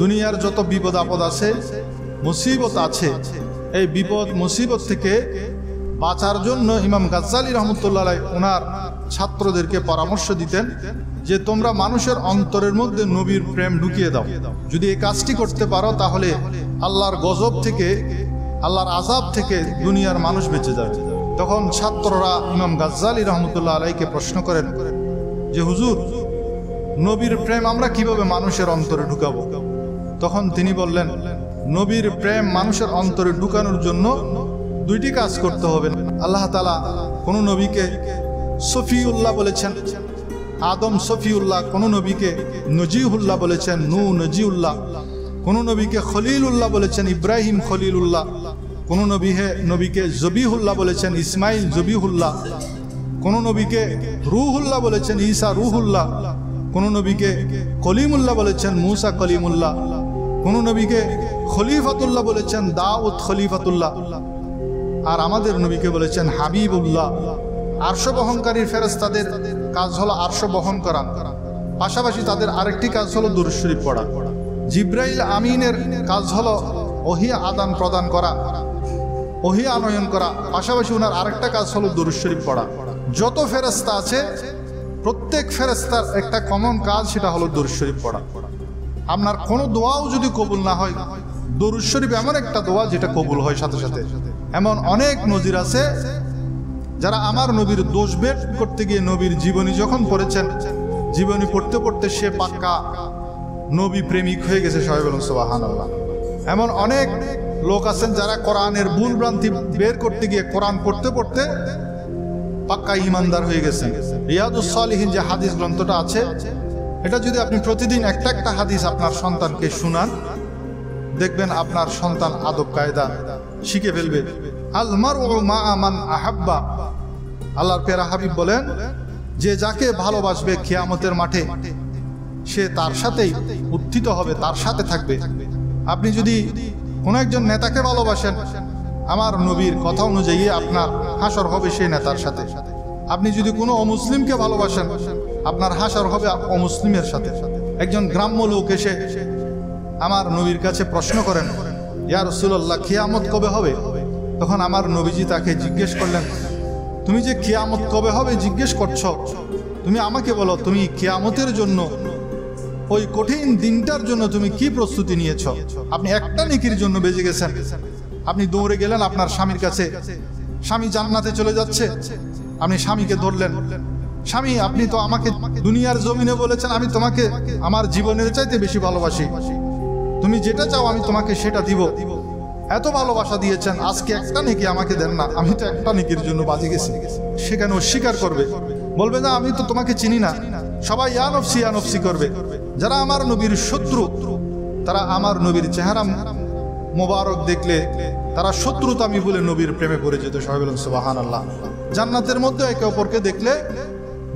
দুনিয়ার যত বিপদ আপদ আছে, মুসিবত আছে, এই বিপদ মুসিবত থেকে বাঁচার জন্য ইমাম গাজ্জালী রহমতুল্লাহ আলাইহি ওনার ছাত্রদেরকে পরামর্শ দিতেন যে তোমরা মানুষের অন্তরের মধ্যে নবীর প্রেম ঢুকিয়ে দাও। যদি এই কাজটি করতে পারো তাহলে আল্লাহর গজব থেকে, আল্লাহর আযাব থেকে দুনিয়ার মানুষ বেঁচে যাবে। তখন ছাত্ররা ইমাম গাজ্জালী রহমতুল্লাহ আলাইহিকে প্রশ্ন করেন যে হুজুর, নবীর প্রেম আমরা কিভাবে মানুষের অন্তরে ঢুকাবো? তখন তিনি বললেন, নবীর প্রেম মানুষের অন্তরে ঢুকানোর জন্য দুইটি কাজ করতে হবে। আল্লাহ তাআলা কোন নবীকে সফিউল্লাহ বলেছেন, আদম সফিউল্লাহ, কোন নবীকে নজিউল্লাহ বলেছেন, নজিউল্লাহ, কোন নবীকে খলিলুল্লাহ বলেছেন, ইব্রাহিম খলিলুল্লাহ, কোন নবীকে জবিহুল্লাহ বলেছেন, ইসমাইল জবিহুল্লাহ, কোন নবীকে রুহুল্লাহ বলেছেন, ঈসা রুহুল্লাহ, কোন নবীকে কলিমুল্লাহ বলেছেন, মুসা কলিমুল্লাহ, কোন নবীকে খলিফাতুল্লাহ বলেছেন, দাউদ খলিফাতুল্লাহ, আর আমাদের নবীকে বলেছেন হাবিবুল্লাহ। আরশ বহনকারীর ফেরেশতাদের কাজ হলো আরশ বহন করা, পাশাপাশি তাদের আরেকটি কাজ হলো দুরূদ শরীফ পড়া। জিবরাইল আমিনের কাজ হলো ওহী আদান প্রদান করা, ওহী আনয়ন করা, পাশাপাশি ওনার আরেকটা কাজ হলো দুরূদ শরীফ পড়া। যত ফেরেশতা আছে প্রত্যেক ফেরেশতার একটা কমন কাজ, সেটা হলো দুরূদ শরীফ পড়া। আপনার কোনো দোয়াও যদি কবুল না হয়, দুরূদ শরীফ এমন একটা দোয়া যেটা কবুল হয় সাথে সাথে। এমন অনেক নজির আছে যারা আমার নবীর দোষ বের করতে গিয়ে নবীর জীবনী যখন পড়েছেন, জীবনী পড়তে পড়তে সে পাক্কা নবী প্রেমিক হয়ে গেছে। সবাই বলুন সুবহানাল্লাহ। এমন অনেক লোক আছেন যারা কোরআনের ভুল ভ্রান্তি বের করতে গিয়ে কোরআন পড়তে পড়তে পাক্কা ঈমানদার হয়ে গেছেন। রিয়াদুস সালিহিন যে হাদিস গ্রন্থটা আছে, এটা যদি আপনি প্রতিদিন একটা একটা হাদিস আপনার সন্তানকে শুনান, দেখবেন আপনার সন্তান আদব কায়দা শিখে ফেলবে। আল মারউ মা'a মান আহাব্বা, আল্লাহর প্যারা হাবিব বলেন যে যাকে ভালোবাসবে কিয়ামতের মাঠে সে তার সাথেই উত্থিত হবে, তার সাথে থাকবে। আপনি যদি কোনো একজন নেতাকে ভালোবাসেন, আমার নবীর কথা অনুযায়ী আপনার হাসর হবে সেই নেতার সাথে। আপনি যদি কোনো অমুসলিমকে ভালোবাসেন, আপনার হাসর হবে অমুসলিমের সাথে। একজন গ্রাম্য লোক এসে আমার নবীর কাছে প্রশ্ন করেন, ইয়া রাসূলুল্লাহ, কিয়ামত কবে হবে? তখন আমার নবীজি তাকে জিজ্ঞেস করলেন, তুমি যে কিয়ামত কবে হবে জিজ্ঞেস করছো, তুমি আমাকে বলো তুমি কিয়ামতের জন্য, ওই কঠিন দিনটার জন্য তুমি কি প্রস্তুতি নিয়েছ? আপনি একটা নেকির জন্য বেজে গেছেন, আপনি দৌড়ে গেলেন আপনার স্বামীর কাছে, স্বামী জান্নাতে চলে যাচ্ছে, আপনি স্বামীকে ধরলেন, স্বামী আপনি তো আমাকে দুনিয়ার জমিনে বলেছেন আমি তোমাকে আমার জীবনের চাইতে বেশি ভালোবাসি, তুমি যেটা চাও আমি তোমাকে সেটা দিব, এত ভালোবাসা দিয়েছেন, আজকে একটা নেকি আমাকে দেন না, আমি তো একটা নেকির জন্য বাজে গেছি। সেখানে অস্বীকার করবে, বলবে না আমি তো তোমাকে চিনি না, সবাই ইয়া নফসি করবে। যারা আমার নবীর শত্রু, তারা আমার নবীর চেহারা মোবারক দেখলে তারা শত্রুতামি বলে নবীর প্রেমে পড়ে যেত। সবাই বলেন সুবহানাল্লাহ। জান্নাতের মধ্যে একে অপরকে দেখলে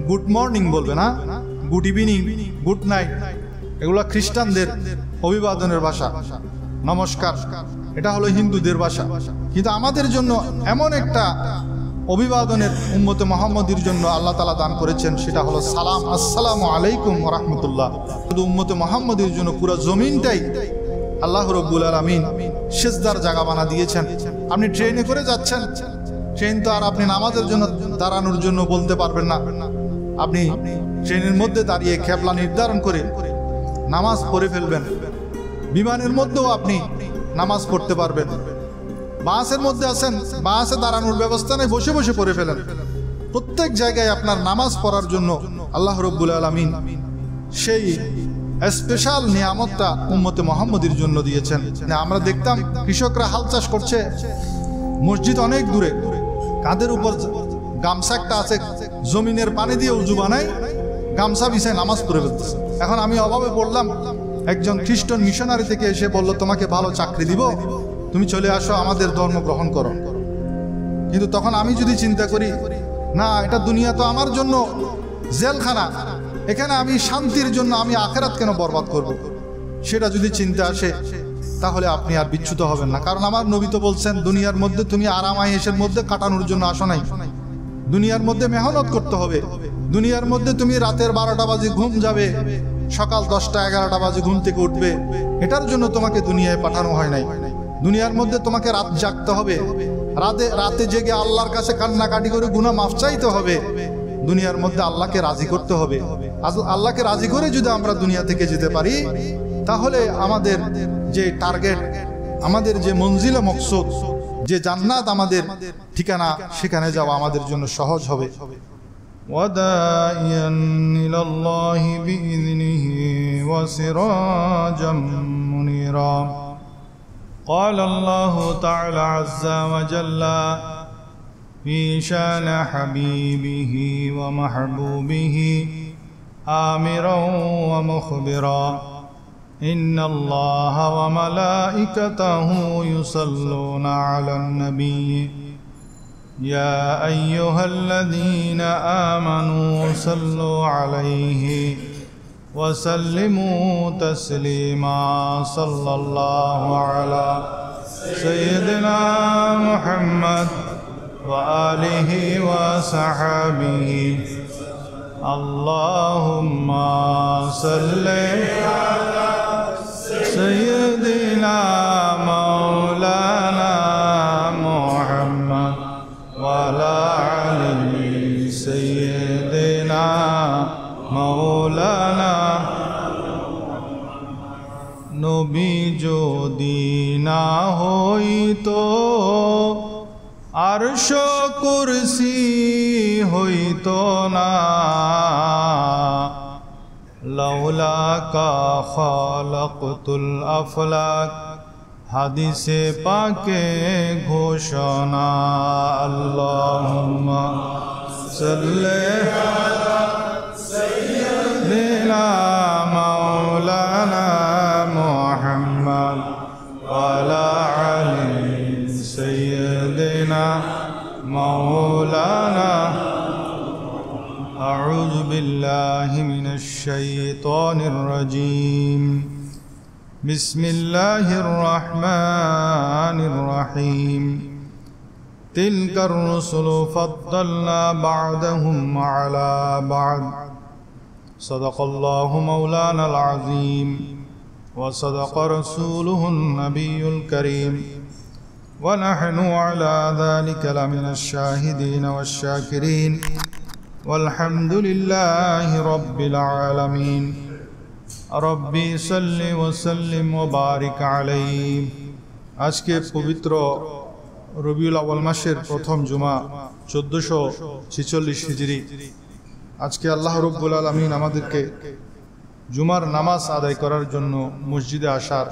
গুড মর্নিং বলবে না, গুড ইভিনিং, গুড নাইট, এগুলা খ্রিস্টানদের অভিবাদনের ভাষা, নমস্কার, এটা হলো হিন্দুদের ভাষা। কিন্তু আমাদের জন্য এমন একটা অভিবাদনের উম্মতে মুহাম্মদীর জন্য আল্লাহ তাআলা দান করেছেন, সেটা হলো সালাম, আসসালামু আলাইকুম ওয়া রাহমাতুল্লাহ। শুধু উম্মতে মুহাম্মদীর জন্য পুরো জমিনটাই আল্লাহ রাব্বুল আলামিন সিজদার জায়গা বানা দিয়েছেন। আপনি ট্রেনে করে যাচ্ছেন, ট্রেন তো আর আপনি নামাজের জন্য দাঁড়ানোর জন্য বলতে পারবেন না, আপনি ট্রেনের মধ্যে দাঁড়িয়ে কিবলা নির্ধারণ করে নামাজ পড়ে ফেলবেন। বিমানের মধ্যেও আপনি নামাজ পড়তে পারবেন। বাসের মধ্যে আছেন, বাসে দাঁড়ানোর ব্যবস্থা নেই, বসে বসে পড়ে ফেলেন। প্রত্যেক জায়গায় আপনার নামাজ পড়ার জন্য আল্লাহ রাব্বুল আলামিন সেই স্পেশাল নিয়ামতটা উম্মতে মুহাম্মদীর জন্য দিয়েছেন। আমরা দেখতাম কৃষকরা হাল চাষ করছে, মসজিদ অনেক দূরে, কাঁধের উপর গামছা একটা আছে, জমিনের পানি দিয়ে উজু বানায়, গামছা বিছায় নামাজ পড়ে ফেলতেছে। এখন আমি অভাবে পড়লাম, একজন খ্রিস্টান মিশনারি থেকে এসে বলল তোমাকে ভালো চাকরি দিব, তুমি চলে আসো আমাদের ধর্ম গ্রহণ করো। কিন্তু তখন আমি যদি চিন্তা করি, না এটা দুনিয়া তো আমার জন্য জেলখানা, এখানে আমি শান্তির জন্য আমি আখিরাত কেন বরবাদ করব, সেটা যদি চিন্তা আসে তাহলে আপনি আর বিচ্যুত হবেন না। কারণ আমার নবী তো বলছেন দুনিয়ার মধ্যে তুমি আরাম আয়েশের মধ্যে কাটানোর জন্য আসো নাই, দুনিয়ার মধ্যে মেহনত করতে হবে, দুনিয়ার মধ্যে তুমি রাতের 12টা বাজে ঘুম যাবে, সকাল 10টা 11টা বাজে ঘুম থেকে উঠবে, এটার জন্য তোমাকে দুনিয়ায় পাঠানো হয় নাই। দুনিয়ার মধ্যে তোমাকে রাত জাগতে হবে, রাতে জেগে আল্লাহর কাছে কান্নাকাটি করে গুনাহ মাফ চাইতে হবে। দুনিয়ার মধ্যে আল্লাহকে রাজি করতে হবে। আল্লাহকে রাজি করে যদি আমরা দুনিয়া থেকে যেতে পারি, তাহলে আমাদের যে টার্গেট, আমাদের যে মঞ্জিলে মকসুদ, যে জান্নাত আমাদের ঠিকানা, সেখানে যাওয়া আমাদের জন্য সহজ হবে। وداعيا إلى الله بإذنه وسراجا منيرا. قال الله تعالى عز وجل في شان حبيبه ومحبوبه آمرا ومخبرا: إن الله وملائكته يصلون على النبي يا أيها الذين آمنوا صلوا عليه وسلموا تسليما. صلى الله على سيدنا محمد وآله وصحبه. اللهم صل على سيدنا مولانا محمد وعلى آل سيدنا مولانا. নবী যদি না হইতো আরশ কুরসি হইতো না, লাউলাকা খালাকতুল আফলাক হাদিসে পাকে ঘোষণা। আল্লাহুম্মা সাল্লি আলা সাইয়্যিদিনা মাওলানা মুহাম্মদ ওয়া আলা আলি সাইয়্যিদিনা মাওলানা. আউযু বিল্লাহি মিনাশ শাইতানির রাজীম. بسم الله الرحمن الرحيم. تلك الرسل فضلنا بعضهم على بعض. صدق الله مولانا العظيم وصدق رسوله النبي الكريم ونحن على ذلك لمن الشاهدين والشاكرين والحمد لله رب العالمين. রব্বি সাল্লি ওয়া সাল্লিম ওয়া বারিক আলাইহি। আজকে পবিত্র রবিউল আউয়াল মাসের প্রথম জুমা 1446 হিজরি। আজকে আল্লাহ রাব্বুল আলামিন আমাদেরকে জুমার নামাজ আদায় করার জন্য মসজিদে আসার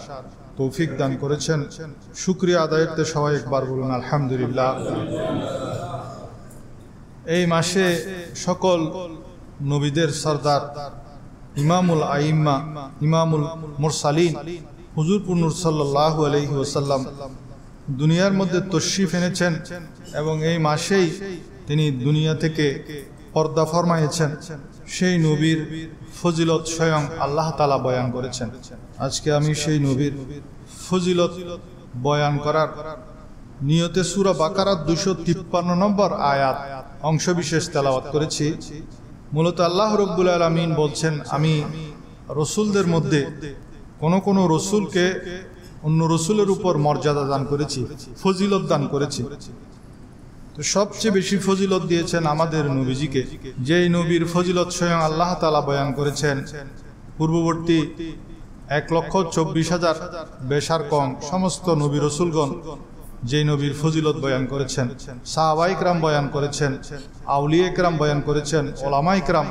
তৌফিক দান করেছেন। শুকরিয়া আদায়ের সবাই একবার বলুন আলহামদুলিল্লাহ। এই মাসে সকল নবীদের সরদার ইমামুল আইম্মা, ইমামুল মুরসালিন হুজুর নূর সাল্লাল্লাহু আলাইহি ওয়াসাল্লাম দুনিয়ার মধ্যে তশরিফ এনেছেন এবং এই মাসেই তিনি দুনিয়া থেকে পর্দা ফরমাইয়েছেন। সেই নবীর ফজিলত স্বয়ং আল্লাহ তাআলা বয়ান করেছেন। আজকে আমি সেই নবীর ফজিলত বয়ান করার নিয়তে সূরা বাকারার 253 নম্বর আয়াত অংশবিশেষ তেলাওয়াত করেছি। মূলত আল্লাহ রাব্বুল আলামিন বলছেন, আমি রসুলদের মধ্যে কোন রসুলকে অন্য রসুলের উপর মর্যাদা দান করেছি, ফজিলত দান করেছি। তো সবচেয়ে বেশি ফজিলত দিয়েছেন আমাদের নবীজিকে, যেই নবীর ফজিলত স্বয়ং আল্লাহ তাআলা বয়ান করেছেন। পূর্ববর্তী 1,24,000 বেশার কম সমস্ত নবী রসুলগণ যেই নবীর ফজিলত বয়ান করেছেন, সাহাবায়ে কেরাম বয়ান করেছেন, আউলিয়া কেরাম বয়ান করেছেন, ওলামায়ে কেরাম,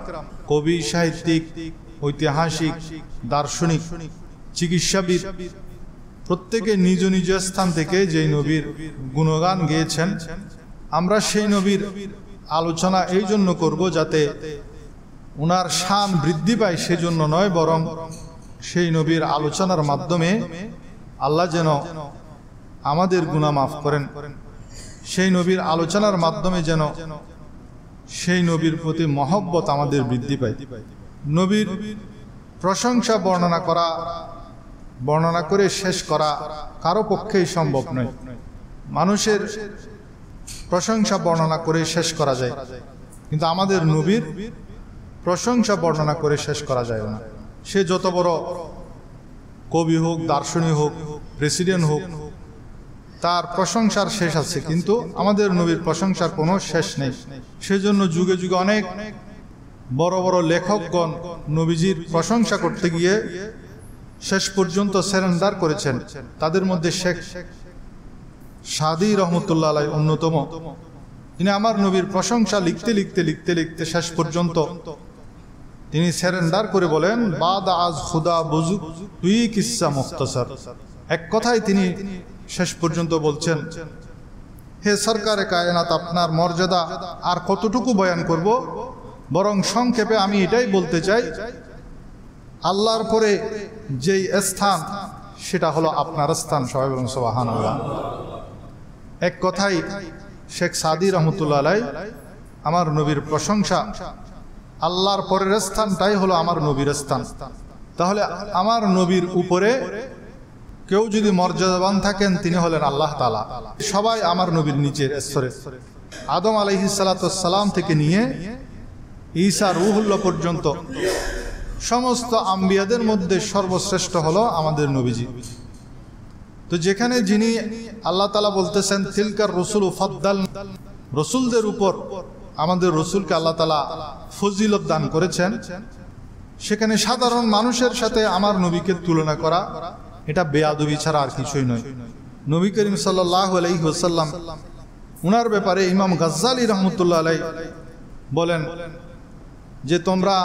কবি, সাহিত্যিক, ঐতিহাসিক, দার্শনিক, চিকিৎসাবিদ প্রত্যেকে নিজ নিজ স্থান থেকে যেই নবীর গুণগান গেয়েছেন। আমরা সেই নবীর আলোচনা এই জন্য করব যাতে ওনার শান বৃদ্ধি পায়, সেজন্য নয়, বরং সেই নবীর আলোচনার মাধ্যমে আল্লাহ যেন আমাদের গুনাহ মাফ করেন। সেই নবীর আলোচনার মাধ্যমে যেন সেই নবীর প্রতি মহব্বত আমাদের বৃদ্ধি পায়। নবীর প্রশংসা বর্ণনা করে শেষ করা কারো পক্ষেই সম্ভব নয়। মানুষের প্রশংসা বর্ণনা করে শেষ করা যায়, কিন্তু আমাদের নবীর প্রশংসা বর্ণনা করে শেষ করা যায় না। সে যত বড় কবি হোক, দার্শনিক হোক, প্রেসিডেন্ট হোক, তার প্রশংসার শেষ আছে, কিন্তু আমাদের নবীর প্রশংসার কোনো শেষ নেই। সেজন্য যুগে যুগে অনেক বড় বড় লেখকগণ নবীজির প্রশংসা করতে গিয়ে শেষ পর্যন্ত সারেন্ডার করেছেন। তাদের মধ্যে শেখ সাদি রহমতুল্লাহ আলাইহি অন্যতম। তিনি আমার নবীর প্রশংসা লিখতে লিখতে লিখতে লিখতে শেষ পর্যন্ত তিনি সারেন্ডার করে বলেন, বাদ আজ খুদা বুজু তুই কিসসা মুখতাসার। এক কথায় তিনি শেষ পর্যন্ত বলছেন, হে সরকারে কায়নাত, আপনার মর্যাদা আর কতটুকু বয়ান করব, বরং সংক্ষেপে আমি এটাই বলতে চাই, আল্লাহর পরে যেই স্থান সেটা হলো আপনার স্থান। সবাই বলুন সুবহানাল্লাহ। এক কথায় শেখ সাদি রহমতুল্লাহ আলাইহি আমার নবীর প্রশংসা, আল্লাহর পরের স্থানটাই হলো আমার নবীর স্থান। তাহলে আমার নবীর উপরে কেউ যদি মর্যাদাবান থাকেন তিনি হলেন আল্লাহ তাআলা। সবাই আমার নবীর নিচের স্তরে, আদম আলাইহিস সালাতু সালাম থেকে নিয়ে ঈসা রূহুল্লাহ পর্যন্ত সমস্ত আম্বিয়াদের মধ্যে সর্বশ্রেষ্ঠ হলো আমাদের নবীজি। তো যেখানে যিনি আল্লাহ তাআলা বলতেছেন তিলকার রসুল ফাদ্দাল, রসুলদের উপর আমাদের রসুলকে আল্লাহ তাআলা ফজিলত দান করেছেন, সেখানে সাধারণ মানুষের সাথে আমার নবীকে তুলনা করা এটা বেয়াদবি ছাড়া আর কিছুই নয়। নবী করিম সাল্লাল্লাহু আলাইহি ওয়াসাল্লাম উনার ব্যাপারে ইমাম গাজ্জালী রহমতুল্লাহ আলাইহি বলেন যে তোমরা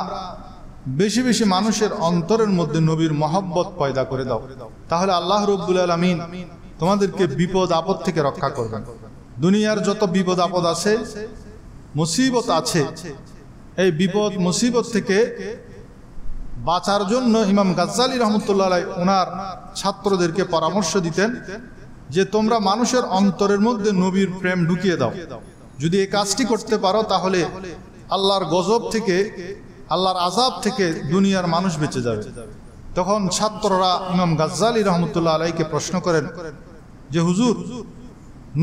বেশি বেশি মানুষের অন্তরের মধ্যে নবীর মহব্বত পয়দা করে দাও, তাহলে আল্লাহ রাব্বুল আলামিন তোমাদেরকে বিপদ আপদ থেকে রক্ষা করবেন। দুনিয়ার যত বিপদ আপদ আছে, মুসিবত আছে, এই বিপদ মুসিবত থেকে বাঁচার জন্য ইমাম গাজ্জালী রহমতুল্লাহ আলাইহি ওনার ছাত্রদেরকে পরামর্শ দিতেন যে তোমরা মানুষের অন্তরের মধ্যে নবীর প্রেম ঢুকিয়ে দাও। যদি এই কাজটি করতে পারো তাহলে আল্লাহর গজব থেকে, আল্লাহর আযাব থেকে দুনিয়ার মানুষ বেঁচে যাবে। তখন ছাত্ররা ইমাম গাজ্জালী রহমতুল্লাহ আলাইহিকে প্রশ্ন করেন যে হুজুর,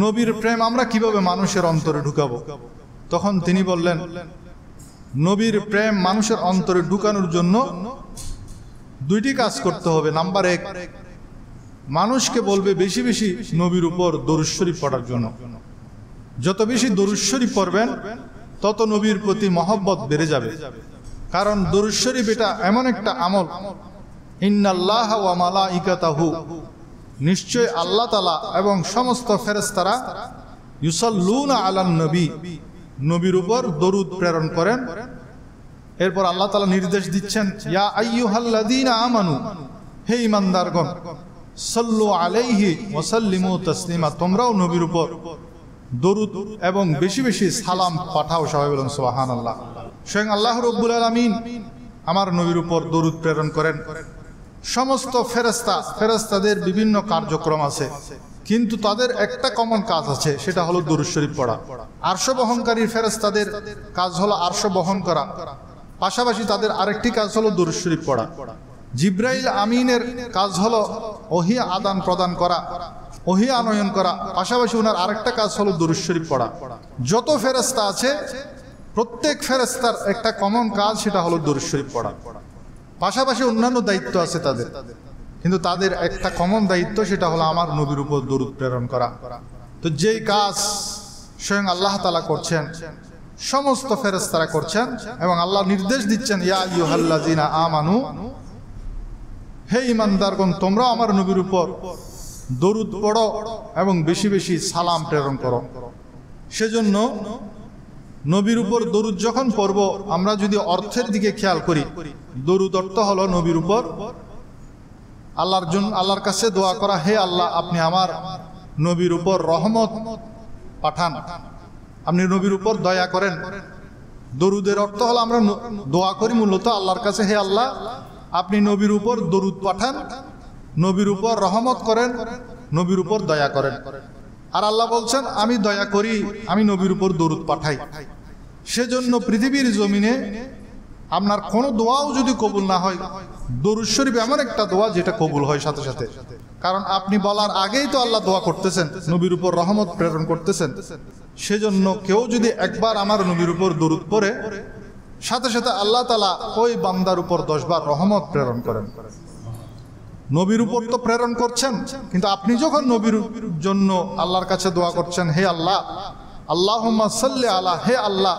নবীর প্রেম আমরা কিভাবে মানুষের অন্তরে ঢুকাবো? তখন তিনি বললেন, নবীর প্রেম মানুষের অন্তরে ঢুকানোর জন্য দুইটি কাজ করতে হবে। নাম্বার 1, মানুষকে বলবে বেশি বেশি নবীর উপর দরুদ শরীফ পড়ার জন্য। যত বেশি দরুদ শরীফ পড়বেন তত নবীর প্রতি মহব্বত বেড়ে যাবে। কারণ দরুদ শরীফ এটা এমন একটা আমল, ইন্নাল্লাহা ওয়া মালাইকাতাহু, নিশ্চয় আল্লাহ তাআলা এবং সমস্ত ফেরেশতারা ইউসাল্লুনা আলান নবী, নবীর উপর দরুদ প্রেরণ করেন। এরপর আল্লাহ তাআলা নির্দেশ দিচ্ছেন, ইয়া আইয়ুহাল্লাযীনা আমানু, হে ঈমানদারগণ, সাল্লু আলাইহি ওয়া সাল্লিমু তাসলিমা, তোমরাও নবীর উপর দরুদ এবং বেশি বেশি সালাম পাঠাও। সবাই বলুন সুবহানাল্লাহ। স্বয়ং আল্লাহ রাব্বুল আলামিন আমার নবীর উপর দরুদ প্রেরণ করেন। সমস্ত ফেরেশতাদের বিভিন্ন কার্যক্রম আছে, কিন্তু তাদের একটা কমন কাজ আছে, সেটা হলো দরুদ শরীফ পড়া। আরশ বহনকারী ফেরেশতাদের কাজ হলো আরশ বহন করা, পাশাপাশি তাদের আরেকটি কাজ হলো দরুদ শরীফ পড়া। জিব্রাইল আমিনের কাজ হলো ওহী আদান প্রদান করা, ওহী আনয়ন করা, পাশাপাশি ওনার আরেকটা কাজ হলো দরুদ শরীফ পড়া। যত ফেরেশতা আছে প্রত্যেক ফেরেশতার একটা কমন কাজ, সেটা হলো দরুদ শরীফ পড়া। পাশাপাশি অন্যান্য দায়িত্ব আছে তাদের, কিন্তু তাদের একটা কমন দায়িত্ব, সেটা হলো আমার নবীর উপর দরুদ প্রেরণ করা। তো যেই কাজ স্বয়ং আল্লাহ তাআলা করছেন, সমস্ত ফেরেশতারা করছেন, এবং আল্লাহ নির্দেশ দিচ্ছেন, ইয়া আইয়ুহাল্লাযীনা আমানু, হে ঈমানদারগণ, তোমরা আমার নবীর উপর দরুদ পড়ো এবং বেশি বেশি সালাম প্রেরণ করো। সেজন্য নবীর উপর দরুদ যখন পড়ব, আমরা যদি অর্থের দিকে খেয়াল করি, দরুদ অর্থ হলো নবীর উপর আল্লাহর কাছে দোয়া করা, হে আল্লাহ, আপনি আমার নবীর উপর রহমত পাঠান, আপনি নবীর উপর দয়া করেন। দরুদের অর্থ হলো আমরা দোয়া করি মূলত আল্লাহর কাছে, হে আল্লাহ, আপনি নবীর উপর দরুদ পাঠান, নবীর উপর রহমত করেন, নবীর উপর দয়া করেন। আর আল্লাহ বলছেন, আমি দয়া করি, আমি নবীর উপর দরুদ পাঠাই। সেজন্য পৃথিবীর জমিনে আপনার কোনো দোয়াও যদি কবুল না হয়, দরুদ শরীফ এমন একটা দোয়া যেটা কবুল হয় সাথে সাথে। কারণ আপনি বলার আগেই তো আল্লাহ দোয়া করতেছেন, নবীর উপর রহমত প্রেরণ করতেছেন। সেজন্য কেউ যদি একবার আমার নবীর উপর দরুদ পড়ে, সাথে সাথে আল্লাহ তাআলা ওই বান্দার উপর 10 বার রহমত প্রেরণ করেন। নবীর উপর তো প্রেরণ করছেন, কিন্তু আপনি যখন নবীর জন্য আল্লাহর কাছে দোয়া করছেন, হে আল্লাহ, আল্লাহুম্মা সাল্লি আলা, হে আল্লাহ,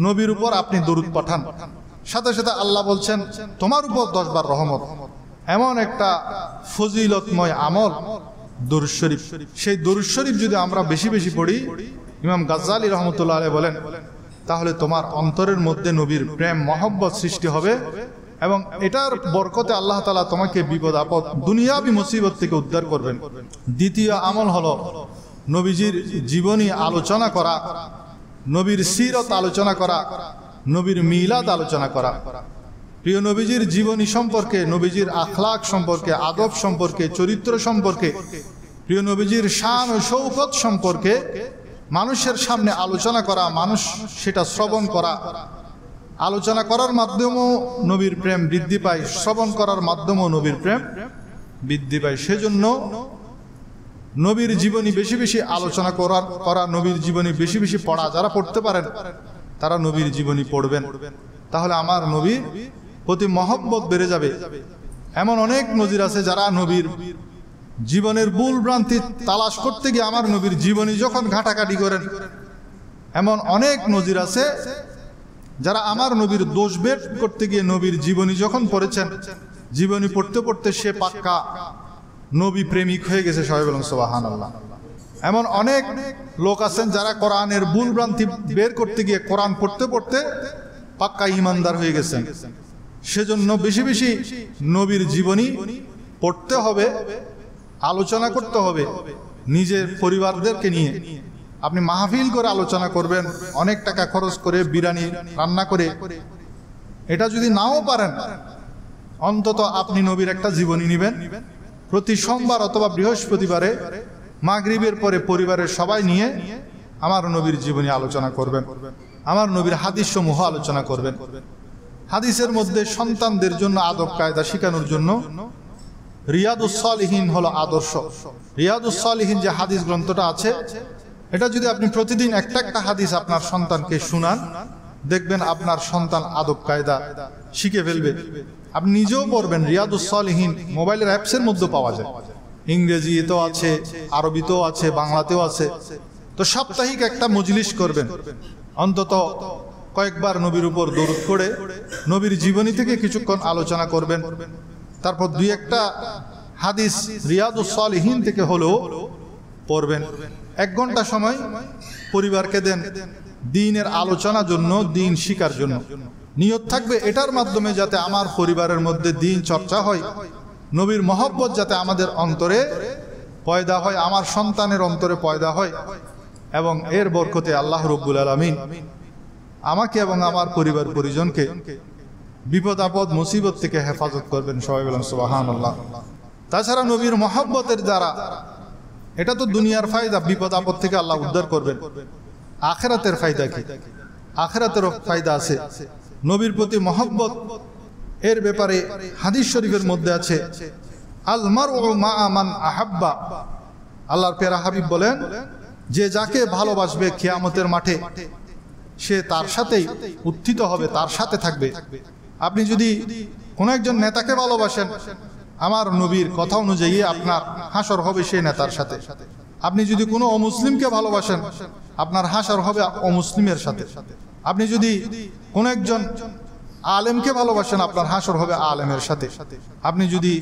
নবীর উপর আপনি দরুদ পাঠান, সাথে সাথে আল্লাহ বলছেন তোমার উপর 10 বার রহমত। এমন একটা ফজিলতময় আমল দরুদ শরীফ। সেই দরুদ শরীফ যদি আমরা বেশি বেশি পড়ি, ইমাম গাজ্জালী রহমতুল্লাহ আলাইহি বলেন, তাহলে তোমার অন্তরের মধ্যে নবীর প্রেম মহব্বত সৃষ্টি হবে, এবং এটার বরকতে আল্লাহ তাআলা তোমাকে বিপদ আপদ দুনিয়াবি মুসিবত থেকে উদ্ধার করবেন। দ্বিতীয় আমল হলো নবীজির জীবনী আলোচনা করা, নবীর সিরত আলোচনা করা, নবীর মিলাদ আলোচনা করা। প্রিয় নবীজির জীবনী সম্পর্কে, নবীজির আখলাক সম্পর্কে, আদব সম্পর্কে, চরিত্র সম্পর্কে, প্রিয় নবীজির শান ও শৌকত সম্পর্কে মানুষের সামনে আলোচনা করা, মানুষ সেটা শ্রবণ করা। আলোচনা করার মাধ্যমেও নবীর প্রেম বৃদ্ধি পায়, শ্রবণ করার মাধ্যমেও নবীর প্রেম বৃদ্ধি পায়। সেজন্য নবীর জীবনী বেশি বেশি আলোচনা করা, নবীর জীবনী বেশি বেশি পড়া। যারা পড়তে পারেন তারা নবীর জীবনী পড়বেন, তাহলে আমার নবীর প্রতি মহব্বত বেড়ে যাবে। এমন অনেক নজির আছে যারা নবীর জীবনের ভুল ভ্রান্তি তালাশ করতে গিয়ে আমার নবীর জীবনী যখন ঘাটাঘাটি করেন, এমন অনেক নজির আছে যারা আমার নবীর দোষ বের করতে গিয়ে নবীর জীবনী যখন পড়েছেন, জীবনী পড়তে পড়তে সে পাক্কা নবী প্রেমিক হয়ে গেছে। সবাই বলুন সুবহানাল্লাহ। এমন অনেক লোক আছেন যারা কোরআনের ভুল ভ্রান্তি বের করতে গিয়ে কোরআন পড়তে পড়তে পাক্কা ইমানদার হয়ে গেছেন। সেজন্য বেশি বেশি নবীর জীবনী পড়তে হবে, আলোচনা করতে হবে। নিজের পরিবারদেরকে নিয়ে আপনি মাহফিল করে আলোচনা করবেন, অনেক টাকা খরচ করে বিরিয়ানি রান্না করে। এটা যদি নাও পারেন, অন্তত আপনি নবীর একটা জীবনী নেবেন। প্রতি সোমবার অথবা বৃহস্পতিবারে মাগরিবের পরে পরিবারের সবাই নিয়ে আমার নবীর জীবনী আলোচনা করবেন, আমার নবীর হাদিস সমূহ আলোচনা করবেন। হাদিসের মধ্যে সন্তানদের জন্য আদব কায়দা শেখানোর জন্য রিয়াদুস সালিহিন হলো আদর্শ। রিয়াদুস সালিহিন যে হাদিস গ্রন্থটা আছে, এটা যদি আপনি প্রতিদিন একটা একটা হাদিস আপনার সন্তানকে শুনান, দেখবেন আপনার সন্তান আদব কায়দা শিখে ফেলবে। আপনি নিজেও পড়বেন। রিয়াদুস সালিহিন মোবাইলের অ্যাপসের মধ্যে পাওয়া যায়, ইংরেজিতেও আছে, আরবিতেও আছে, বাংলাতেও আছে। তো সাপ্তাহিক একটা মজলিস করবেন, অন্তত কয়েকবার নবীর উপর দরুদ পড়ে নবীর জীবনী থেকে কিছুক্ষণ আলোচনা করবেন। তারপর দুই একটা হাদিস রিয়াদুস সালিহিন থেকে হলেও পড়বেন। 1 ঘন্টা সময় পরিবারকে দেন দ্বীনের আলোচনার জন্য, দ্বীন শিখার জন্য। নিয়ত থাকবে এটার মাধ্যমে যাতে আমার পরিবারের মধ্যে দ্বীন চর্চা হয়, নবীর মহব্বত যাতে আমাদের অন্তরে পয়দা হয়, আমার সন্তানের অন্তরে পয়দা হয়, এবং এর বরকতে আল্লাহ রাব্বুল আলামিন আমাকে এবং আমার পরিবার পরিজনকে বিপদ আপদ মুসিবত থেকে হেফাজত করবেন। সবাই বলেন সুবহানাল্লাহ। তাছাড়া নবীর মহব্বতের দ্বারা এটা তো দুনিয়ার ফায়দা, বিপদ আপদ থেকে আল্লাহ উদ্ধার করবেন। আখিরাতের ফায়দা কি? আখিরাতেরও ফায়দা আছে। নবীর প্রতি মহব্বত এর ব্যাপারে হাদিস শরীফের মধ্যে আছে, আল মারউ মা'a মান আহাব্বা। আল্লাহর প্যারা হাবিব বলেন, যে যাকে ভালোবাসবে কিয়ামতের মাঠে সে তার সাথেই উত্থিত হবে, তার সাথে থাকবে। আপনি যদি কোনো একজন নেতাকে ভালোবাসেন, আমার নবীর কথা অনুযায়ী আপনার হাসর হবে সেই নেতার সাথে। আপনি যদি কোনো অমুসলিমকে ভালোবাসেন, আপনার হাসর হবে অমুসলিমের সাথে। আপনি যদি কোনো একজন আলেমকে ভালোবাসেন, আপনার হাসর হবে আলেমের সাথে। আপনি যদি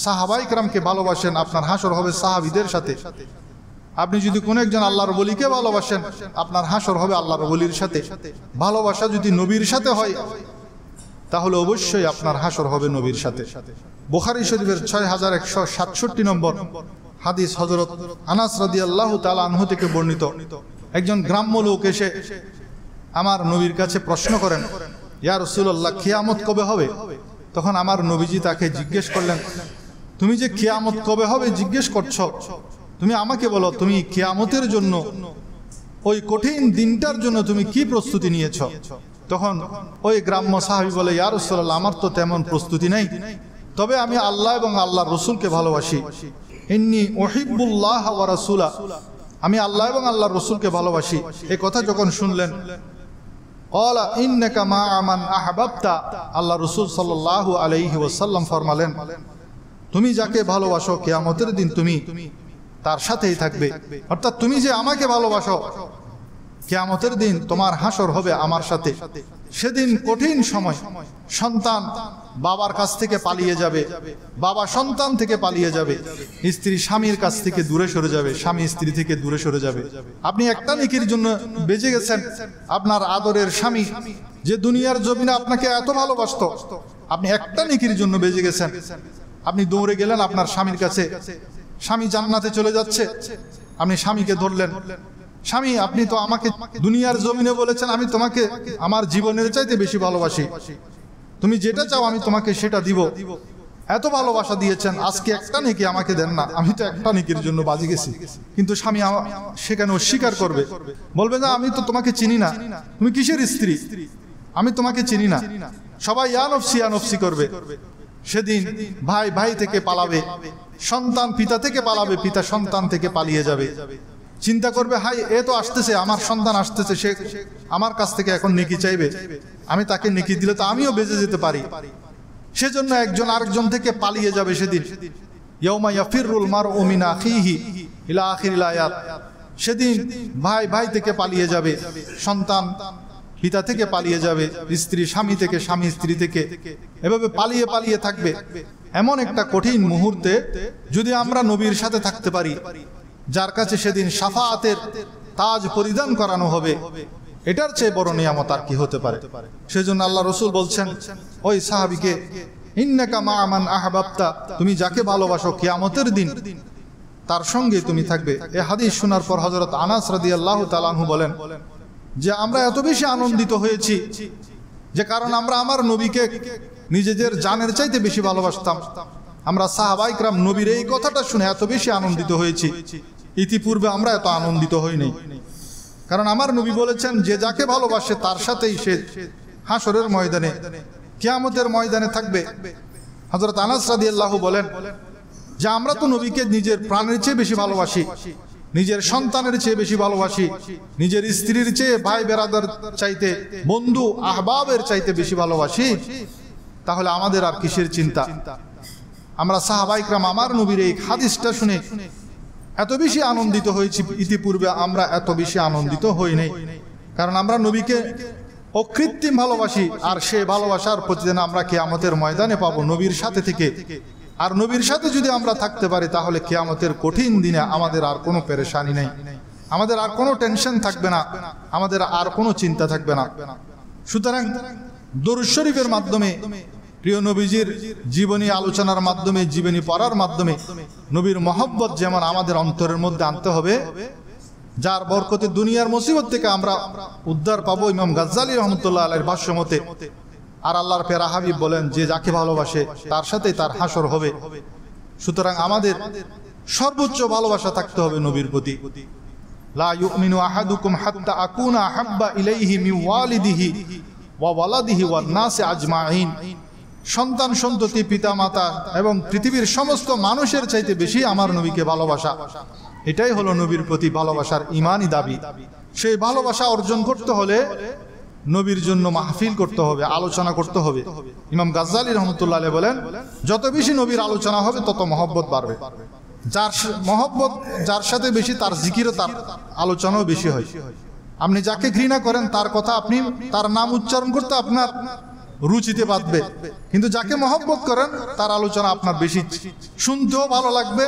সাহাবায়ে কেরামকে ভালোবাসেন, আপনার হাসর হবে সাহাবীদের সাথে। আপনি যদি কোনো একজন আল্লাহর ওলিকে ভালোবাসেন, আপনার হাসর হবে আল্লাহর ওলির সাথে। ভালোবাসা যদি নবীর সাথে হয়, তাহলে অবশ্যই আপনার হাসর হবে নবীর সাথে। বুখারী শরীফের 6167 নম্বর হাদিস, হযরত আনাস রাদিয়াল্লাহু তাআলা আনহু থেকে বর্ণিত। একজন গ্রাম্য লোক এসে আমার নবীর কাছে প্রশ্ন করেন, ইয়া রাসূলুল্লাহ, কিয়ামত কবে হবে? তখন আমার নবীজি তাকে জিজ্ঞেস করলেন, তুমি যে কিয়ামত কবে হবে জিজ্ঞেস করছো, তুমি আমাকে বলো, তুমি কিয়ামতের জন্য, ওই কঠিন দিনটার জন্য তুমি কি প্রস্তুতি নিয়েছ? তখন ওই গ্রাম্য সাহাবী বলে, ইয়া রাসূলুল্লাহ, আমার তো তেমন প্রস্তুতি নেই, তবে আমি আল্লাহ এবং আল্লাহর রাসূলকে ভালোবাসি। ইন্নী উহিব্বুল্লাহ ওয়া রাসূলা, আমি আল্লাহ এবং আল্লাহর রাসূলকে ভালোবাসি। এই কথা যখন শুনলেন, ক্বালা ইন্নাকা মা'a মান আহবাবতা, আল্লাহ রাসূল সাল্লাল্লাহু আলাইহি ওয়াসাল্লাম ফরমালেন, তুমি যাকে ভালোবাসো কিয়ামতের দিন তুমি তার সাথেই থাকবে। অর্থাৎ তুমি যে আমাকে ভালোবাসো, কিয়ামতের দিন তোমার হাসর হবে আমার সাথে। সেদিন কঠিন সময়, সন্তান বাবার কাছ থেকে পালিয়ে যাবে, বাবা সন্তান থেকে পালিয়ে যাবে, স্ত্রী স্বামীর কাছ থেকে দূরে সরে যাবে, স্বামী স্ত্রী থেকে দূরে সরে যাবে। আপনি একটা নেকির জন্য বেঁচে গেছেন, আপনার আদরের স্বামী যে দুনিয়ার জমিনে আপনাকে এত ভালোবাসতো, আপনি একটা নেকির জন্য বেঁচে গেছেন। আপনি দৌড়ে গেলেন আপনার স্বামীর কাছে, স্বামী জান্নাতে চলে যাচ্ছে, আপনি স্বামীকে ধরলেন, স্বামী আপনি তো আমাকে দুনিয়ার জমিনে বলেছেন আমি তোমাকে আমার জীবনের চাইতে বেশি ভালোবাসি, তুমি যেটা চাও আমি তোমাকে সেটা দিব, এত ভালোবাসা দিয়েছেন, আজকে একটা নেকি আমাকে দেন না, আমি তো একটা নেকির জন্য বাজি গেছি। কিন্তু স্বামী সেখানে অস্বীকার করবে, বলবে না আমি তো তোমাকে চিনি না, তুমি কিসের স্ত্রী, আমি তোমাকে চিনি না, সবাই ইয়া নফসি করবে। সেদিন ভাই ভাই থেকে পালাবে, সন্তান পিতা থেকে পালাবে, পিতা সন্তান থেকে পালিয়ে যাবে। চিন্তা করবে হাই এ তো আসতেছে, আমার সন্তান আসতেছে, সে আমার কাছ থেকে এখন নেকি চাইবে, আমি তাকে নেকি দিলে তো আমিও বেঁচে যেতে পারি। সেজন্য একজন আরেকজন থেকে পালিয়ে যাবে সেদিন। ইয়াউমা ইয়াফিরুল মারউ মিন আখিহি ইলা আখিরিল আয়াত। সেদিন ভাই ভাই থেকে পালিয়ে যাবে, সন্তান পিতা থেকে পালিয়ে যাবে, স্ত্রী স্বামী থেকে, স্বামী স্ত্রী থেকে, এভাবে পালিয়ে পালিয়ে থাকবে। এমন একটা কঠিন মুহূর্তে যদি আমরা নবীর সাথে থাকতে পারি, যার কাছে সেদিন শাফাআতের তাজ পরিধান করানো হবে, এটার চেয়ে বড় নিয়ামত আর কি হতে পারে। সেজন্য আল্লাহ রাসূল বলছেন ওই সাহাবীকে, ইন্নাকা মা'a মান আহবাবতা, তুমি যাকে ভালোবাসো কিয়ামতের দিন তার সঙ্গে তুমি থাকবে। এই হাদিস শোনার পর হযরত আনাস রাদিয়াল্লাহু তাআলা আনহু বলেন যে আমরা এত বেশি আনন্দিত হয়েছি যে কারণ আমরা আমার নবীকে নিজেদের জানের চাইতে বেশি ভালোবাসতাম। আমরা সাহাবায়ে কেরাম নবীর এই কথাটা শুনে এত বেশি আনন্দিত হয়েছি, ইতিপূর্বে আমরা এত আনন্দিত হইনি। কারণ আমার নবী বলেছেন যে যাকে ভালোবাসে তার সাথেই সে হাসরের ময়দানে, কিয়ামতের ময়দানে থাকবে। হযরত আনাস রাদিয়াল্লাহু বলেন যে আমরা তো নবীকে নিজের প্রাণের চেয়ে বেশি ভালোবাসি, নিজের সন্তানের চেয়ে বেশি ভালোবাসি, নিজের স্ত্রীর চেয়ে, ভাই বেরাদার চাইতে, বন্ধু আহবাবের চাইতে বেশি ভালোবাসি, তাহলে আমাদের আর কিসের চিন্তা। আমরা সাহাবায়ে কেরাম আমার নবীর এই হাদিসটা শুনে এত বেশি আনন্দিত হয়েছি, ইতিপূর্বে আমরা এত বেশি আনন্দিত হই নাই। কারণ আমরা নবীকে অকৃত্রিম ভালোবাসি, আর সে ভালোবাসার প্রতিদিন আমরা কিয়ামতের ময়দানে পাবো নবীর সাথে থেকে। আর নবীর সাথে যদি আমরা থাকতে পারি তাহলে কিয়ামতের কঠিন দিনে আমাদের আর কোনো পেরেশানি নেই, আমাদের আর কোনো টেনশন থাকবে না, আমাদের আর কোনো চিন্তা থাকবে না। সুতরাং দরুদ শরীফের মাধ্যমে, প্রিয় নবীজির জীবনী আলোচনার মাধ্যমে, জীবনী পড়ার মাধ্যমে নবীর মহব্বত যেমন আমাদের অন্তরের মধ্যে আনতে হবে, যার বরকতে দুনিয়ার মুসিবত থেকে আমরা উদ্ধার পাবো। ইমাম গাজ্জালী রহমতুল্লাহ আলাইহির ভাষ্য মতে, আর আল্লাহর প্যারা হাবিব বলেন যে যাকে ভালোবাসে তার সাথেই তার হাসর হবে। সুতরাং আমাদের সর্বোচ্চ ভালোবাসা থাকতে হবে নবীর প্রতি। লা ইউমিনু আহাদুকুম হাত্তা আকুনা আহাব্বা ইলাইহি মিন ওয়ালিদিহি ওয়া ওয়ালাদিহি ওয়ান নাসি আজমাইন। সন্তান সন্ততি পিতা মাতা এবং পৃথিবীর সমস্ত মানুষের চাইতে বেশি আমার নবীকে ভালোবাসা, এটাই হলো নবীর প্রতি ভালোবাসার ঈমানি দাবি। সেই ভালোবাসা অর্জন করতে হলে নবীর জন্য মাহফিল করতে হবে, আলোচনা করতে হবে। ইমাম গাজ্জালী রহমতুল্লাহ আলাইহি বলেন যত বেশি নবীর আলোচনা হবে তত মহব্বত বাড়বে। যার মহব্বত যার সাথে বেশি, তার জিকিরও, তার আলোচনাও বেশি হয়। আপনি যাকে ঘৃণা করেন তার কথা আপনি, তার নাম উচ্চারণ করতে আপনার রুচিতে বাঁধবে, কিন্তু যাকে মহব্বত করেন তার আলোচনা আপনার বেশি শুনতেও ভালো লাগবে,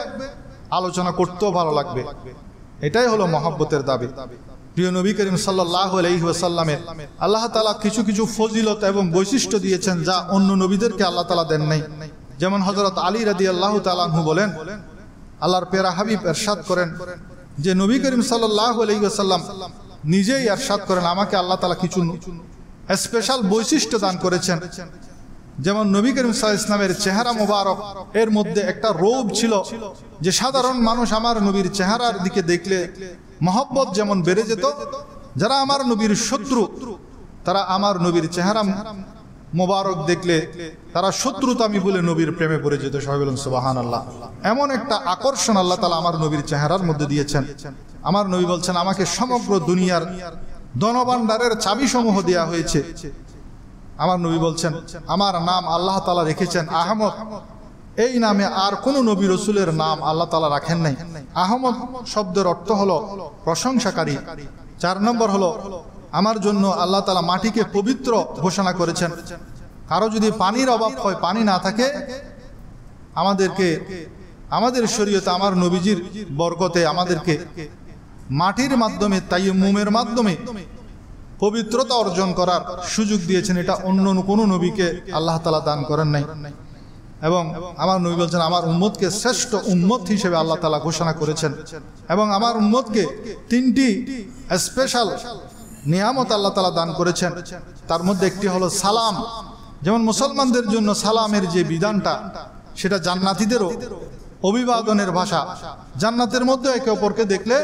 আলোচনা করতেও ভালো লাগবে। এটাই হলো মহব্বতের দাবি। প্রিয় নবী করিম সাল্লাল্লাহু আলাইহি ওয়াসাল্লামের আল্লাহ তাআলা কিছু কিছু ফজিলত এবং বৈশিষ্ট্য দিয়েছেন যা অন্য নবীদেরকে আল্লাহ তাআলা দেন নাই। যেমন হযরত আলী রাদিয়াল্লাহু তাআলা আনহু বলেন, আল্লাহর প্যারা হাবিব ইরশাদ করেন যে নবী করিম সাল্লাল্লাহু আলাইহি ওয়াসাল্লাম নিজেই ইরশাদ করেন আমাকে আল্লাহ তাআলা কিছু স্পেশাল বৈশিষ্ট্য দান করেছেন। যেমন নবী করিম সাল্লাল্লাহু আলাইহি ওয়াসাল্লামের চেহারা মোবারক এর মধ্যে একটা রূপ ছিল যে সাধারণ মানুষ আমার নবীর চেহারার দিকে দেখলে মহব্বত যেমন বেড়ে যেত, যারা আমার নবীর শত্রু তারা আমার নবীর চেহারা মোবারক দেখলে তারা শত্রুতামি বলে নবীর প্রেমে পড়ে যেত। সবাই বলুন সুবহানাল্লাহ। এমন একটা আকর্ষণ আল্লাহ তাআলা আমার নবীর চেহারার মধ্যে দিয়েছেন। আমার নবী বলছেন আমাকে সমগ্র দুনিয়ার ধনভাণ্ডারের চাবি সমূহ দেওয়া হয়েছে। আমার নবী বলছেন, আমার নাম আল্লাহ তাআলা রেখেছেন আহমদ, এই নামে আর কোনো নবী রসুলের নাম আল্লাহ তাআলা রাখেন নাই। আহমদ শব্দের অর্থ হলো প্রশংসাকারী। 4 নম্বর হলো, আমার জন্য আল্লাহ তাআলা মাটিকে পবিত্র ঘোষণা করেছেন। কারো যদি পানির অভাব হয়, পানি না থাকে, আমাদেরকে আমাদের শরীয়তে আমার নবীজির বরকতে আমাদেরকে মাটির মাধ্যমে তাইয়্যুমের মাধ্যমে পবিত্রতা অর্জন করার সুযোগ দিয়েছেন। এটা অন্য কোনো নবীকে আল্লাহ তাআলা দান করেন নাই। এবং আমার নবী বলছেন, আমার উম্মতকে শ্রেষ্ঠ উম্মত হিসেবে আল্লাহ তাআলা ঘোষণা করেছেন। এবং আমার উম্মতকে 3টি স্পেশাল নিয়ামত আল্লাহ তাআলা দান করেছেন। তার মধ্যে একটি হলো সালাম। যেমন মুসলমানদের জন্য সালামের যে বিধানটা, সেটা জান্নাতীদেরও অভিবাদনের ভাষা। জান্নাতের মধ্যে একে অপরকে দেখলে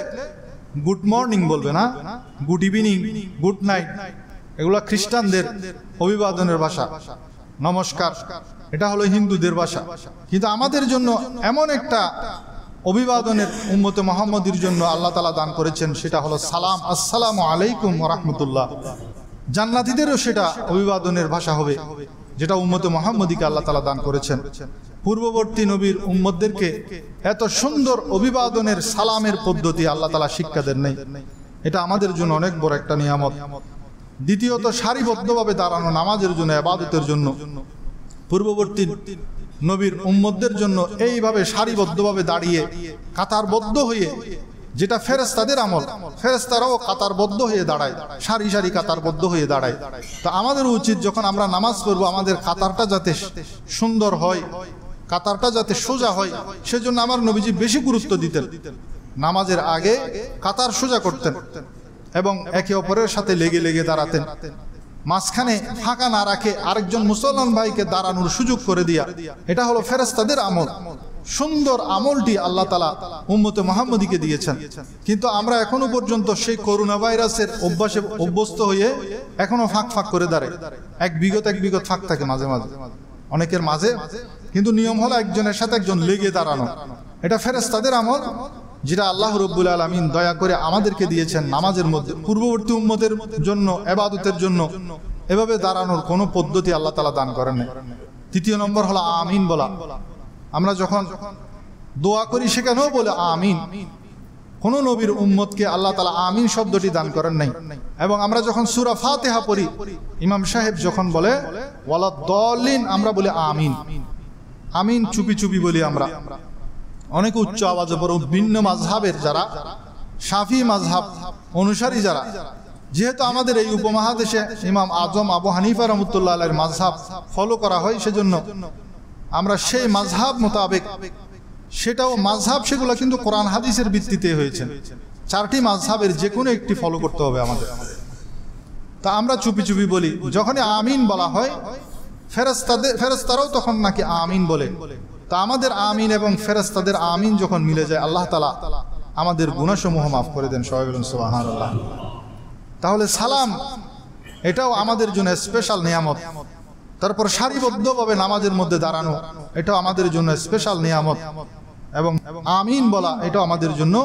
গুড মর্নিং বলবে না, গুড ইভিনিং, গুড নাইট, এগুলো খ্রিস্টানদের অভিবাদনের ভাষা, নমস্কার, এটা হলো হিন্দুদের ভাষা। কিন্তু আমাদের জন্য এমন একটা অভিবাদনের উম্মতে মুহাম্মদীর জন্য আল্লাহ তাআলা দান করেছেন, সেটা হলো সালাম, আসসালামু আলাইকুম ওয়া রাহমাতুল্লাহ। জান্নাতীদেরও সেটা অভিবাদনের ভাষা হবে, যেটা উম্মতে মুহাম্মদীকে আল্লাহ তাআলা দান করেছেন। পূর্ববর্তী নবীর উম্মতদেরকে এত সুন্দর অভিবাদনের সালামের পদ্ধতি আল্লাহ তাআলা শিক্ষা দেন নাই। এটা আমাদের জন্য অনেক বড় একটা নিয়ামত। দ্বিতীয়ত, সারিবদ্ধভাবে দাঁড়ানো নামাজের জন্য, ইবাদতের জন্য। পূর্ববর্তী নবীর উম্মতদের জন্য এইভাবে সারিবদ্ধভাবে দাঁড়িয়ে কাতারবদ্ধ হয়ে, যেটা ফেরেশতাদের আমল, ফেরেশতারাও কাতারবদ্ধ হয়ে দাঁড়ায়, সারি সারি কাতারবদ্ধ হয়ে দাঁড়ায়। তো আমাদের উচিত, যখন আমরা নামাজ পড়বো, আমাদের কাতারটা যাতে সুন্দর হয়, কাতারটা যাতে সোজা হয়, সেজন্য আমার নবীজি বেশি গুরুত্ব দিতেন। নামাজের আগে কাতার সোজা করতেন এবং একে অপরের সাথে লেগে লেগে দাঁড়াতেন। মাঝখানে ফাঁকা না রাখে আরেকজন মুসলমান ভাইকে দাঁড়ানোর সুযোগ করে দিয়া, এটা হলো ফেরেশতাদের আমল। সুন্দর আমলটি আল্লাহ তাআলা উম্মতে মুহাম্মদীকে দিয়েছেন। কিন্তু আমরা এখনো পর্যন্ত সেই করোনা ভাইরাসের অভ্যাসে অভ্যস্ত হয়ে এখনো ফাঁক ফাঁক করে দাঁড়ায়। এক বিগত ফাঁক থাকে মাঝে মাঝে অনেকের মাঝে, কিন্তু নিয়ম হলো একজনের সাথে একজন লেগে দাঁড়ানো। এটা ফেরেশতাদের আমল, যেটা আল্লাহ রাব্বুল আলামিন দয়া করে আমাদেরকে দিয়েছেন নামাজের মধ্যে। পূর্ববর্তী উম্মতের জন্য, ইবাদতের জন্য এভাবে দাঁড়ানোর কোনো পদ্ধতি আল্লাহ তাআলা দান করেন না। 3 নম্বর হলো আমিন বলা। আমরা যখন দোয়া করি সেখানেও বলে আমিন। কোন নবীর উম্মতকে আল্লাহ তাআলা আমিন শব্দটি দান করেন নাই। এবং আমরা যখন সূরা ফাতিহা পড়ি, ইমাম সাহেব যখন বলে ওয়ালাদ-দাল্লিন, আমরা বলি আমিন। আমিন চুপি চুপি বলি আমরা, অনেক উচ্চ আওয়াজে পড়ে। ভিন্ন মাযহাবের যারা, শাফি মাযহাব অনুসারী যারা, যেহেতু আমাদের এই উপমহাদেশে ইমাম আজম আবু হানিফা রাহমাতুল্লাহ আলাইহির মাযহাব ফলো করা হয়, সেজন্য আমরা সেই মাযহাব মোতাবেক, সেটাও মাযহাব, সেগুলো কিন্তু কোরআন হাদিসের ভিত্তিতে হয়েছে। 4টি মাযহাবের যে কোনো একটি ফলো করতে হবে আমাদের। তা আমরা চুপি চুপি বলি। যখনই আমিন বলা হয়, ফেরেশতারাও তখন নাকি আমিন বলে। তা আমাদের আমিন এবং ফেরেশতাদের আমিন যখন মিলে যায়, আল্লাহ তাআলা আমাদের গুনাহসমূহ মাফ করে দেন। সবাই বলুন সুবহানাল্লাহ। তাহলে সালাম, এটাও আমাদের জন্য স্পেশাল নিয়ামত। তারপর সারিবদ্ধভাবে নামাজের মধ্যে দাঁড়ানো, এটাও আমাদের জন্য স্পেশাল নিয়ামত। এবং আমিন বলা, এটাও আমাদের জন্য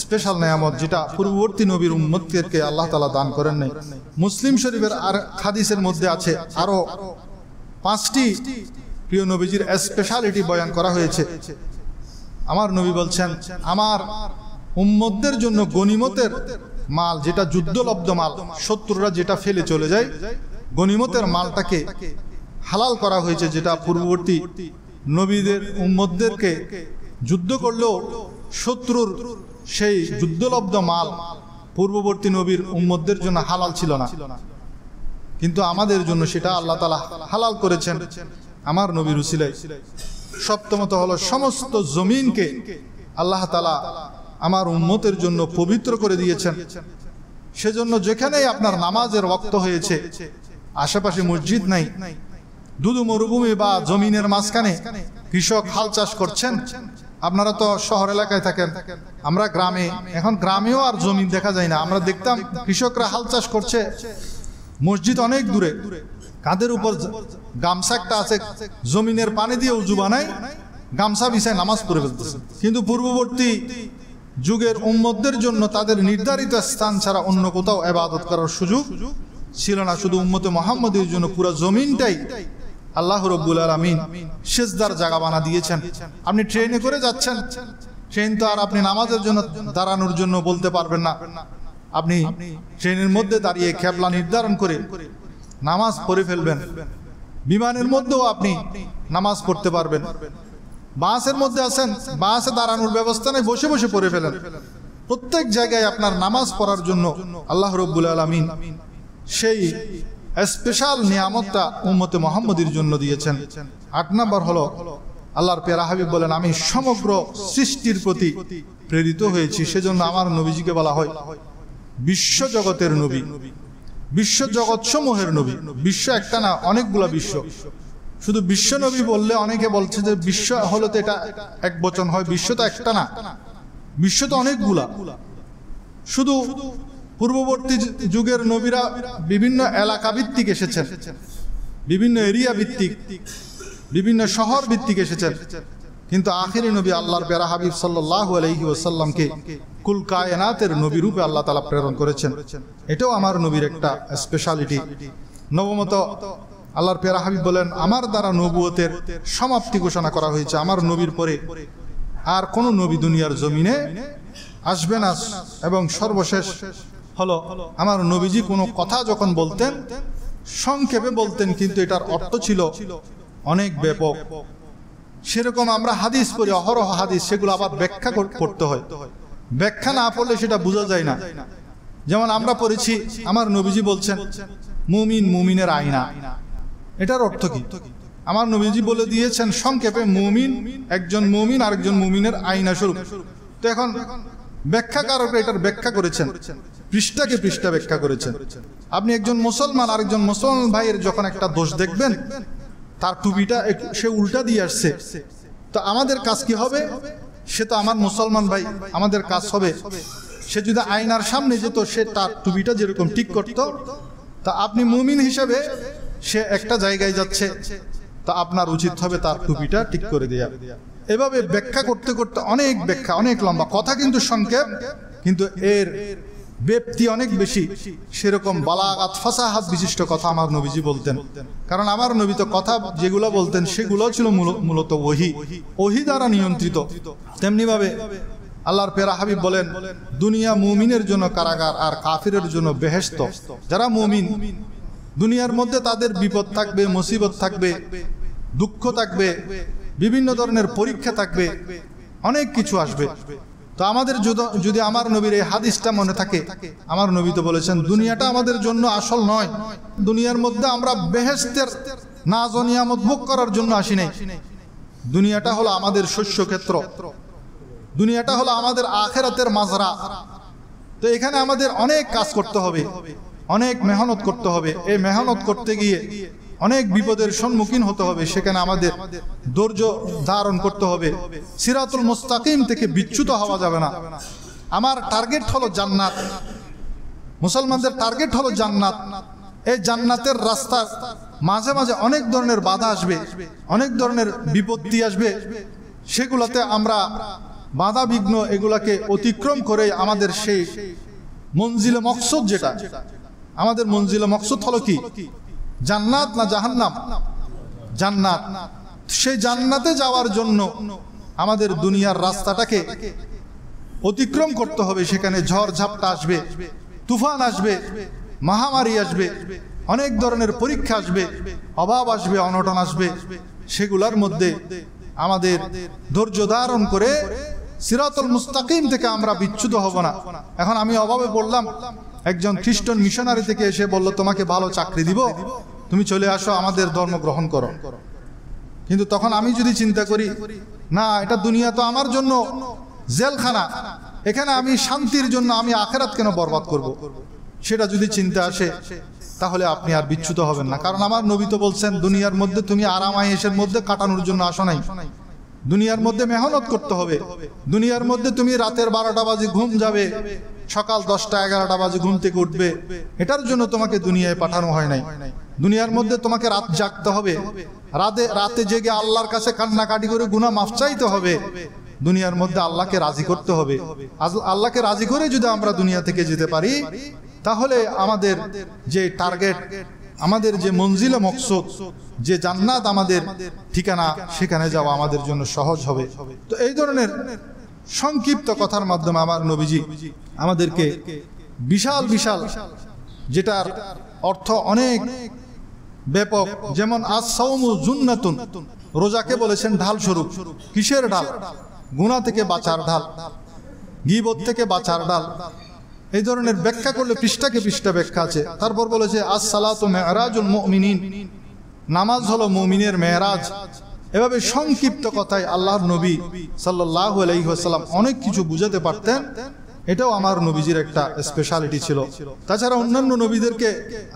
স্পেশাল নিয়ামত, যেটা পূর্ববর্তী নবীর উম্মতদেরকে আল্লাহ তাআলা দান করেন নাই। মুসলিম শরীফের আর হাদিসের মধ্যে আছে আরো 5টি প্রিয় নবীজির স্পেশালিটি বয়ান করা হয়েছে। আমার নবী বলছেন, আমার উম্মতদের জন্য গনিমতের মাল, যেটা যুদ্ধলব্ধ মাল, শত্রুরা যেটা ফেলে চলে যায়, গনিমতের মালটাকে হালাল করা হয়েছে, যেটা পূর্ববর্তী নবীদের উম্মতদেরকে যুদ্ধ করলেও শত্রুর সেই যুদ্ধলব্ধ মাল পূর্ববর্তী নবীর উম্মতদের জন্য হালাল ছিল না, কিন্তু আমাদের জন্য সেটা আল্লাহ তাআলা হালাল করেছেন আমার নবীর উসিলায়। সপ্তমত হলো, সমস্ত জমিনকে আল্লাহ তাআলা আমার উম্মতের জন্য পবিত্র করে দিয়েছেন। সেজন্য যেখানেই আপনার নামাজের ওয়াক্ত হয়েছে, আশেপাশে মসজিদ নাই, দুদু মরুভূমি বা জমিনের মাঝখানে কৃষক হাল চাষ করছেন। আপনারা তো শহর এলাকায় থাকেন, আমরা গ্রামে, এখন গ্রামেও আর জমিন দেখা যায় না। আমরা দেখতাম কৃষকরা হাল চাষ করছে, মসজিদ অনেক দূরে, কাঁধের উপর গামছা একটা আছে, জমিনের পানি দিয়ে উজু বানায়, গামছা বিছায় নামাজ পড়ে ফেলতেছে। কিন্তু পূর্ববর্তী যুগের উম্মতদের জন্য তাদের নির্ধারিত স্থান ছাড়া অন্য কোথাও ইবাদত করার সুযোগ ছিল না। শুধু উম্মতে মুহাম্মদের জন্য পুরো জমিনটাই আল্লাহ রাব্বুল আলামিন সিজদার জায়গা বানা দিয়েছেন। আপনি ট্রেনে করে যাচ্ছেন, ট্রেন তো আর আপনি নামাজের জন্য দাঁড়ানোর জন্য বলতে পারবেন না। আপনি ট্রেনের মধ্যে দাঁড়িয়ে কিবলা নির্ধারণ করে নামাজ পড়ে ফেলবেন। বিমানের মধ্যেও আপনি নামাজ পড়তে পারবেন। বাসের মধ্যে আছেন, বাসে দাঁড়ানোর ব্যবস্থা নেই, বসে বসে পড়ে ফেলেন। প্রত্যেক জায়গায় আপনার নামাজ পড়ার জন্য আল্লাহ রাব্বুল আলামিন সেই স্পেশাল নিয়ামতটা উম্মতে মুহাম্মদের জন্য দিয়েছেন। 8 নম্বর হলো আল্লাহর প্যারা হাবিব বলেন, আমি সমগ্র সৃষ্টির প্রতি প্রেরিত হয়েছি, সেজন্য আমার নবীজিকে বলা হয় বিশ্ব জগতের নবী, বিশ্ব জগৎ সমূহের নবী। বিশ্ব একটা না, অনেকগুলা বিশ্ব। শুধু বিশ্ব নবী বললে অনেকে বলছে যে বিশ্ব হলো তো এটা এক বচন হয়, বিশ্ব তো একটা না, বিশ্ব তো অনেকগুলা। শুধু পূর্ববর্তী যুগের নবীরা বিভিন্ন এলাকা ভিত্তিক এসেছেন, বিভিন্ন এরিয়া ভিত্তিক, বিভিন্ন শহর ভিত্তিক এসেছেন, কিন্তু আখিরি নবী আল্লাহর প্যারা হাবিব সাল্লাল্লাহু আলাইহি ওয়াসাল্লামকে কুল কায়নাতের নবী রূপে আল্লাহ তাআলা প্রেরণ করেছেন। এটাও আমার নবীর একটা স্পেশালিটি। নবমত আল্লাহর প্যারা হাবিব বলেন, আমার দ্বারা নবুয়তের সমাপ্তি ঘোষণা করা হয়েছে। আমার নবীর পরে আর কোন নবী দুনিয়ার জমিনে আসবে না। এবং সর্বশেষ হলো আমার নবীজি কোনো কথা যখন বলতেন সংক্ষেপে বলতেন, কিন্তু এটার অর্থ ছিল অনেক ব্যাপক। সেরকম আমরা হাদিস পড়ি, অহরহ হাদিস, সেগুলো আবার ব্যাখ্যা করতে হয়। ব্যাখ্যা না পড়লে সেটা বোঝা যায় না। যেমন আমরা পড়েছি আমার নবীজি বলছেন মুমিন মুমিনের আয়না। এটার অর্থ কি? আমার নবীজি বলে দিয়েছেন সংক্ষেপে, মুমিন একজন মুমিন আরেকজন মুমিনের আয়না স্বরূপ। তো এখন ব্যাখ্যাকারকরা এটার ব্যাখ্যা করেছেন, পৃষ্ঠাকে পৃষ্ঠা ব্যাখ্যা করেছেন। আপনি একজন মুসলমান আরেকজন মুসলমান ভাইয়ের যখন একটা দোষ দেখবেন, তার টুপিটা সে উল্টা দিয়ে আসছে, তো আমাদের কাজ কি হবে? সে তো আমার মুসলমান ভাই, আমাদের কাজ হবে সে যদি আয়নার সামনে যেত, সে তার টুপিটা যেরকম ঠিক করত। তা আপনি মুমিন হিসেবে সে একটা জায়গায় যাচ্ছে, তা আপনার উচিত হবে তার টুপিটা ঠিক করে দেয়া। এভাবে ব্যাখ্যা করতে করতে অনেক ব্যাখ্যা, অনেক লম্বা কথা, কিন্তু সংক্ষেপ, কিন্তু এর ব্যাপ্তি অনেক বেশি। সেরকম বালাগাত ফাসাহাত বিশিষ্ট কথা আমার নবীজি বলতেন। কারণ আমার নবী তো কথা যেগুলো বলতেন সেগুলো ছিল মূলত ওহী দ্বারা নিয়ন্ত্রিত। তেমনি ভাবে আল্লাহর প্যারা হাবিব বলেন, দুনিয়া মুমিনের জন্য কারাগার আর কাফিরের জন্য বেহেশত। যারা মুমিন, দুনিয়ার মধ্যে তাদের বিপদ থাকবে, মুসিবত থাকবে, দুঃখ থাকবে, বিভিন্ন ধরনের পরীক্ষা থাকবে, অনেক কিছু আসবে। তো আমাদের যদি আমার নবীর এই হাদিসটা মনে থাকে, আমার নবী তো বলেছেন দুনিয়াটা আমাদের জন্য আসল নয়। দুনিয়ার মধ্যে আমরা বেহেশতের নাজ ও নিয়ামত ভোগ করার জন্য আসি নাই। দুনিয়াটা হলো আমাদের শস্য ক্ষেত্র, দুনিয়াটা হলো আমাদের আখিরাতের মাজরা। তো এখানে আমাদের অনেক কাজ করতে হবে, অনেক মেহনত করতে হবে। এই মেহনত করতে গিয়ে অনেক বিপদের সম্মুখীন হতে হবে। সেখানে আমাদের ধৈর্য ধারণ করতে হবে। সিরাতুল মুস্তাকিম থেকে বিচ্যুত হওয়া যাবে না। আমার টার্গেট হলো জান্নাত, মুসলমানদের টার্গেট হলো জান্নাত। এই জান্নাতের রাস্তার মাঝে মাঝে অনেক ধরনের বাধা আসবে, অনেক ধরনের বিপত্তি আসবে। সেগুলোতে আমরা বাধা বিঘ্ন এগুলাকে অতিক্রম করে আমাদের সেই মঞ্জিলে মকসুদ, যেটা আমাদের মঞ্জিলে মকসুদ হলো কি? জান্নাত না জাহান্নাম? জান্নাত। সেই জান্নাতে যাওয়ার জন্য আমাদের দুনিয়ার রাস্তাটাকে অতিক্রম করতে হবে। সেখানে ঝড় ঝাপটা আসবে, তুফান আসবে, মহামারী আসবে, অনেক ধরনের পরীক্ষা আসবে, অভাব আসবে, অনটন আসবে। সেগুলোর মধ্যে আমাদের ধৈর্য ধারণ করে সিরাতুল মুস্তাকিম থেকে আমরা বিচ্যুত হব না। এখন আমি অভাবে পড়লাম, একজন খ্রিস্টান মিশনারি থেকে এসে বলল তোমাকে ভালো চাকরি দিব, তুমি চলে আসো আমাদের ধর্ম গ্রহণ করো। কিন্তু তখন আমি যদি চিন্তা করি, না, এটা দুনিয়া তো আমার জন্য জেলখানা, এখানে আমি শান্তির জন্য আমি আখিরাত কেন বরবাদ করব? সেটা যদি চিন্তা আসে, তাহলে আপনি আর বিচ্যুত হবেন না। কারণ আমার নবী তো বলছেন দুনিয়ার মধ্যে তুমি আরাম আয়েশের মধ্যে কাটানোর জন্য আসো নাই। দুনিয়ার মধ্যে মেহনত করতে হবে। দুনিয়ার মধ্যে তুমি রাতের 12টা বাজে ঘুম যাবে, সকাল 10টা 11টা বাজে ঘুম থেকে উঠবে, এটার জন্য তোমাকে দুনিয়ায় পাঠানো হয় নাই। দুনিয়ার মধ্যে তোমাকে রাত জাগতে হবে, রাতে জেগে আল্লাহর কাছে কান্নাকাটি করে গুনাহ মাফ চাইতে হবে। দুনিয়ার মধ্যে আল্লাহকে রাজি করতে হবে। আল্লাহকে রাজি করে যদি আমরা দুনিয়া থেকে যেতে পারি, তাহলে আমাদের যে টার্গেট, আমাদের যে মঞ্জিলে মকসুদ, যে জান্নাত আমাদের ঠিকানা, সেখানে যাওয়া আমাদের জন্য সহজ হবে। তো এই ধরনের সংক্ষিপ্ত কথার মাধ্যমে আমার নবীজি আমাদেরকে বিশাল বিশাল, যেটার অর্থ অনেক ব্যাপক, যেমন আস-সাওমু জুন্নাতুন, রোজাকে বলেছেন ঢাল স্বরূপ। কিসের ঢাল? গুনাহ থেকে বাঁচার ঢাল, গীবত থেকে বাঁচার ঢাল। এই ধরনের ব্যাখ্যা করলে পৃষ্ঠাকে পৃষ্ঠা ব্যাখ্যা আছে। তারপর বলেছে আস-সালাতু মি'রাজুল মুমিনিন, নামাজ হলো মুমিনের মেরাজ। এভাবে সংক্ষিপ্ত কথায় আল্লাহর নবী সাল্লাল্লাহু আলাইহি ওয়াসাল্লাম অনেক কিছু বুঝাতে পারতেন। এটাও আমার নবীজির একটা স্পেশালিটি ছিল। তাছাড়া অন্যান্য নবীদেরকে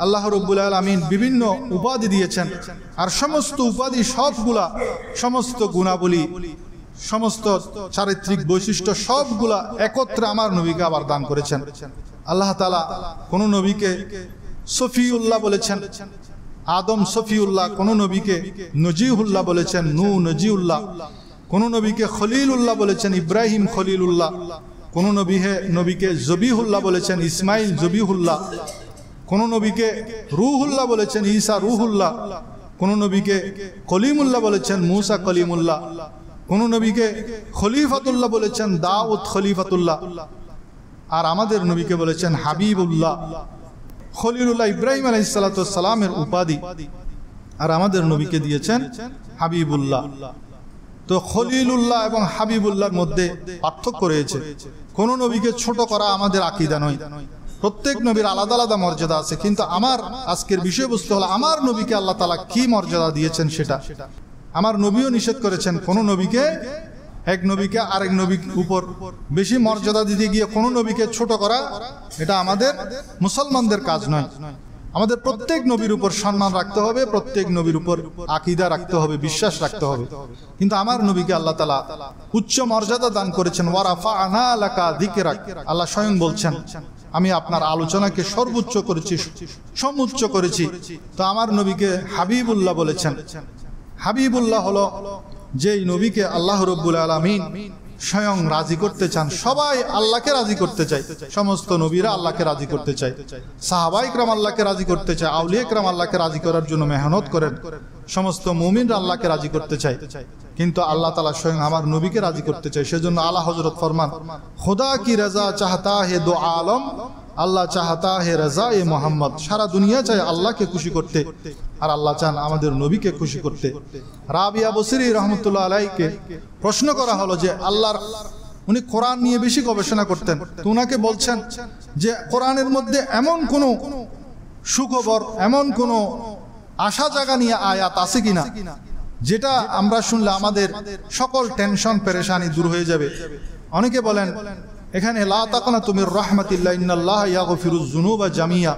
আল্লাহ রাব্বুল আলামিন বিভিন্ন উপাধি দিয়েছেন, আর সমস্ত উপাধি সবগুলা, সমস্ত গুণাবলী, সমস্ত চারিত্রিক বৈশিষ্ট্য সবগুলা একত্রে আমার নবীকে আবার দান করেছেন। আল্লাহ তাআলা কোন নবীকে সফিউল্লাহ বলেছেন, আদম সফিউল্লাহ, কোন নবীকে নজিহুল্লাহ বলেছেন, নূহ নজিউল্লাহ, কোন নবীকে খলিলুল্লাহ বলেছেন, ইব্রাহিম খলিলুল্লাহ, কোন নবীকে জবিহুল্লাহ বলেছেন, ইসমাইল জবিহুল্লাহ, কোন নবীকে রুহুল্লাহ বলেছেন, ঈসা রুহুল্লাহ, কোন নবীকে কলিমুল্লাহ বলেছেন, মুসা কলিমুল্লাহ, কোন নবীকে খলিফাতুল্লাহ বলেছেন, দাউদ খলিফাতুল্লাহ, আর আমাদের নবীকে বলেছেন হাবিবুল্লাহ। খলিলুল্লাহ ইব্রাহিম আলাইহিস সালাতু ওয়াস সালামের উপাধি, আর আমাদের নবীকে দিয়েছেন হাবিবুল্লাহ। তো খলিলুল্লাহ এবং হাবিবুল্লাহর মধ্যে পার্থক্য রয়েছে। কোন নবীকে ছোট করা আমাদের আকীদা নয়, প্রত্যেক নবীর আলাদা আলাদা মর্যাদা আছে। কিন্তু আমার আজকের বিষয়বস্তু হলো আমার নবীকে আল্লাহ তাআলা কি মর্যাদা দিয়েছেন সেটা। আমার নবীও নিষেধ করেছেন কোন নবীকে, এক নবীকে আরেক নবীর উপর বেশি মর্যাদা দিতে গিয়ে কোন নবীকে ছোট করা, এটা আমাদের মুসলমানদের কাজ নয়। আমাদের প্রত্যেক নবীর উপর সম্মান রাখতে হবে, প্রত্যেক নবীর উপর আকীদা রাখতে হবে, বিশ্বাস রাখতে হবে। কিন্তু আমার নবীকে আল্লাহ তাআলা উচ্চ মর্যাদা দান করেছেন। ওয়ারাফা'না লাকা যিকরাক, আল্লাহ স্বয়ং বলছেন আমি আপনার আলোচনাকে সর্বোচ্চ করেছি, সমুচ্চ করেছি। তো আমার নবীকে হাবিবুল্লাহ বলেছেন। হাবিবুল্লাহ হলো যেই নবীকে আল্লাহ রাব্বুল আলামিন স্বয়ং রাজি করতে চান। সবাই আল্লাহকে রাজি করতে চায়, সমস্ত নবীরা আল্লাহকে রাজি করতে চায়, সাহাবায়ে কেরাম আল্লাহকে রাজি করতে চায়, আউলিয়া কেরাম আল্লাহকে রাজি করার জন্য মেহনত করেন, সমস্ত মুমিনরা আল্লাহকে রাজি করতে চায়। কিন্তু আল্লাহ তাআলা স্বয়ং আমার নবীকে রাজি করতে চায়। সেজন্য আলা হযরত ফরমান, খুদা কি রাজা চাহতা হে দো আলম, আল্লাহ চাহতা হে রাজা এ মোহাম্মদ। সারা দুনিয়া চায় আল্লাহকে খুশি করতে, আর আল্লাহ চান আমাদের নবীকে খুশি করতে। রাবিয়া বসরি রহমতুল্লাহ আলাইকে প্রশ্ন করা হলো যে আল্লাহর, উনি কোরআন নিয়ে বেশি গবেষণা করতেন, তো উনাকে বলছেন যে কোরআনের মধ্যে এমন কোন সুখবর, এমন কোন আশা জাগা নিয়ে আয়াত আছে কিনা যেটা আমরা শুনলে আমাদের সকল টেনশন পেরেশানি দূর হয়ে যাবে। অনেকে বলেন এখানে লা তাকনাতু মির রাহমাতিল্লাহ ইন্নাল্লাহা ইয়াগফিরুয যুনুবা জামিয়া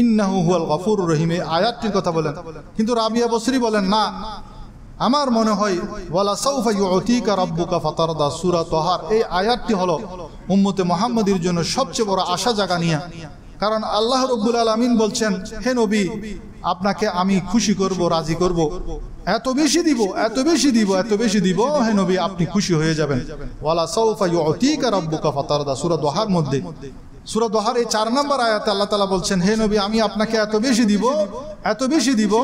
ইন্নাহু হুয়াল গফুরুর রহিম, এই আয়াতটির কথা বলেন। কিন্তু রাবিয়া বসরি বলেন না, আমার মনে হয় ওয়ালা সাউফা ইউতিকা রাব্বুকা ফাতারদা, সূরা তাহার এই আয়াতটি হলো উম্মতে মুহাম্মাদীর জন্য সবচেয়ে বড় আশা জাগা নিয়া। কারণ আল্লাহ রাব্বুল আলামিন বলছেন, হে নবী আপনাকে আমি খুশি করব, রাজি করব, এত বেশি দিব, এত বেশি দিব, এত বেশি দিব, হে নবী আপনি খুশি হয়ে যাবেন। ওয়ালা সাউফা ইউতিকা রাব্বুকা ফাতারদা, সূরা দোহার মধ্যে, সূরা দোহার এই 4 নম্বর আয়াতে আল্লাহ তাআলা বলছেন, হে নবী আমি আপনাকে এত বেশি দিব, এত বেশি দিব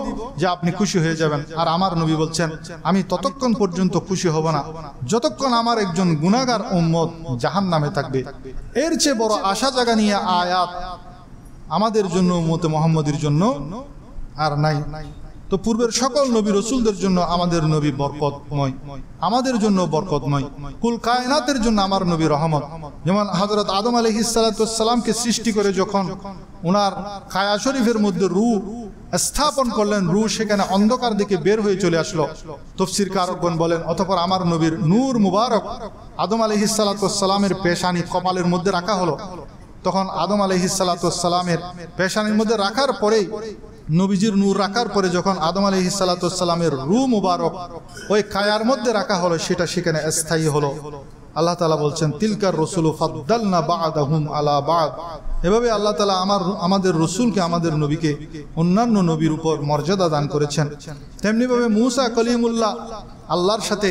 যে আপনি খুশি হয়ে যাবেন। আর আমার নবী বলছেন আমি ততক্ষণ পর্যন্ত খুশি হব না যতক্ষণ আমার একজন গুনাহগার উম্মত জাহান্নামে থাকবে। এর চেয়ে বড় আশা জাগা নিয়ে আয়াত আমাদের জন্য, উম্মতে মুহাম্মাদীর জন্য আর নাই। তো পূর্বের সকল নবী রাসূলদের জন্য আমাদের নবী বরকতময়, আমাদের জন্য বরকতময়, কুল কায়নাতের জন্য আমার নবী রহমত। যেমন হযরত আদম আলাইহিস সালাতু ওয়াস সালামকে সৃষ্টি করে যখন ওনার কায়া শরীফের মধ্যে রূহ স্থাপন করলেন, রূহ সেখানে অন্ধকার দিকে বের হয়ে চলে আসলো। তাফসীর কারকগণ বলেন অতঃপর আমার নবীর নূর মুবারক আদম আলাইহিস সালাতু ওয়াস সালামের পেশানি কপালের মধ্যে রাখা হলো। তখন আদম আলাইহিস সালাতু ওয়াস সালামের পেশানির মধ্যে রাখার পরেই, নবীজির নূর রাখার পরে যখন আদম আলাইহিস সালাতু ওয়াস সালামের রূহ মুবারক ওই কায়ার মধ্যে রাখা হলো, সেটা সেখানে স্থায়ী হলো। আল্লাহ তাআলা বলছেন তিলকার রাসূলু ফাদ্দালনা বা'দাহুম আলা বা'দ, এভাবে আল্লাহ তাআলা আমাদের রসুলকে, আমাদের নবীকে অন্যান্য নবীর উপর মর্যাদা দান করেছেন। তেমনিভাবে মুসা কলিমুল্লাহ আল্লাহর সাথে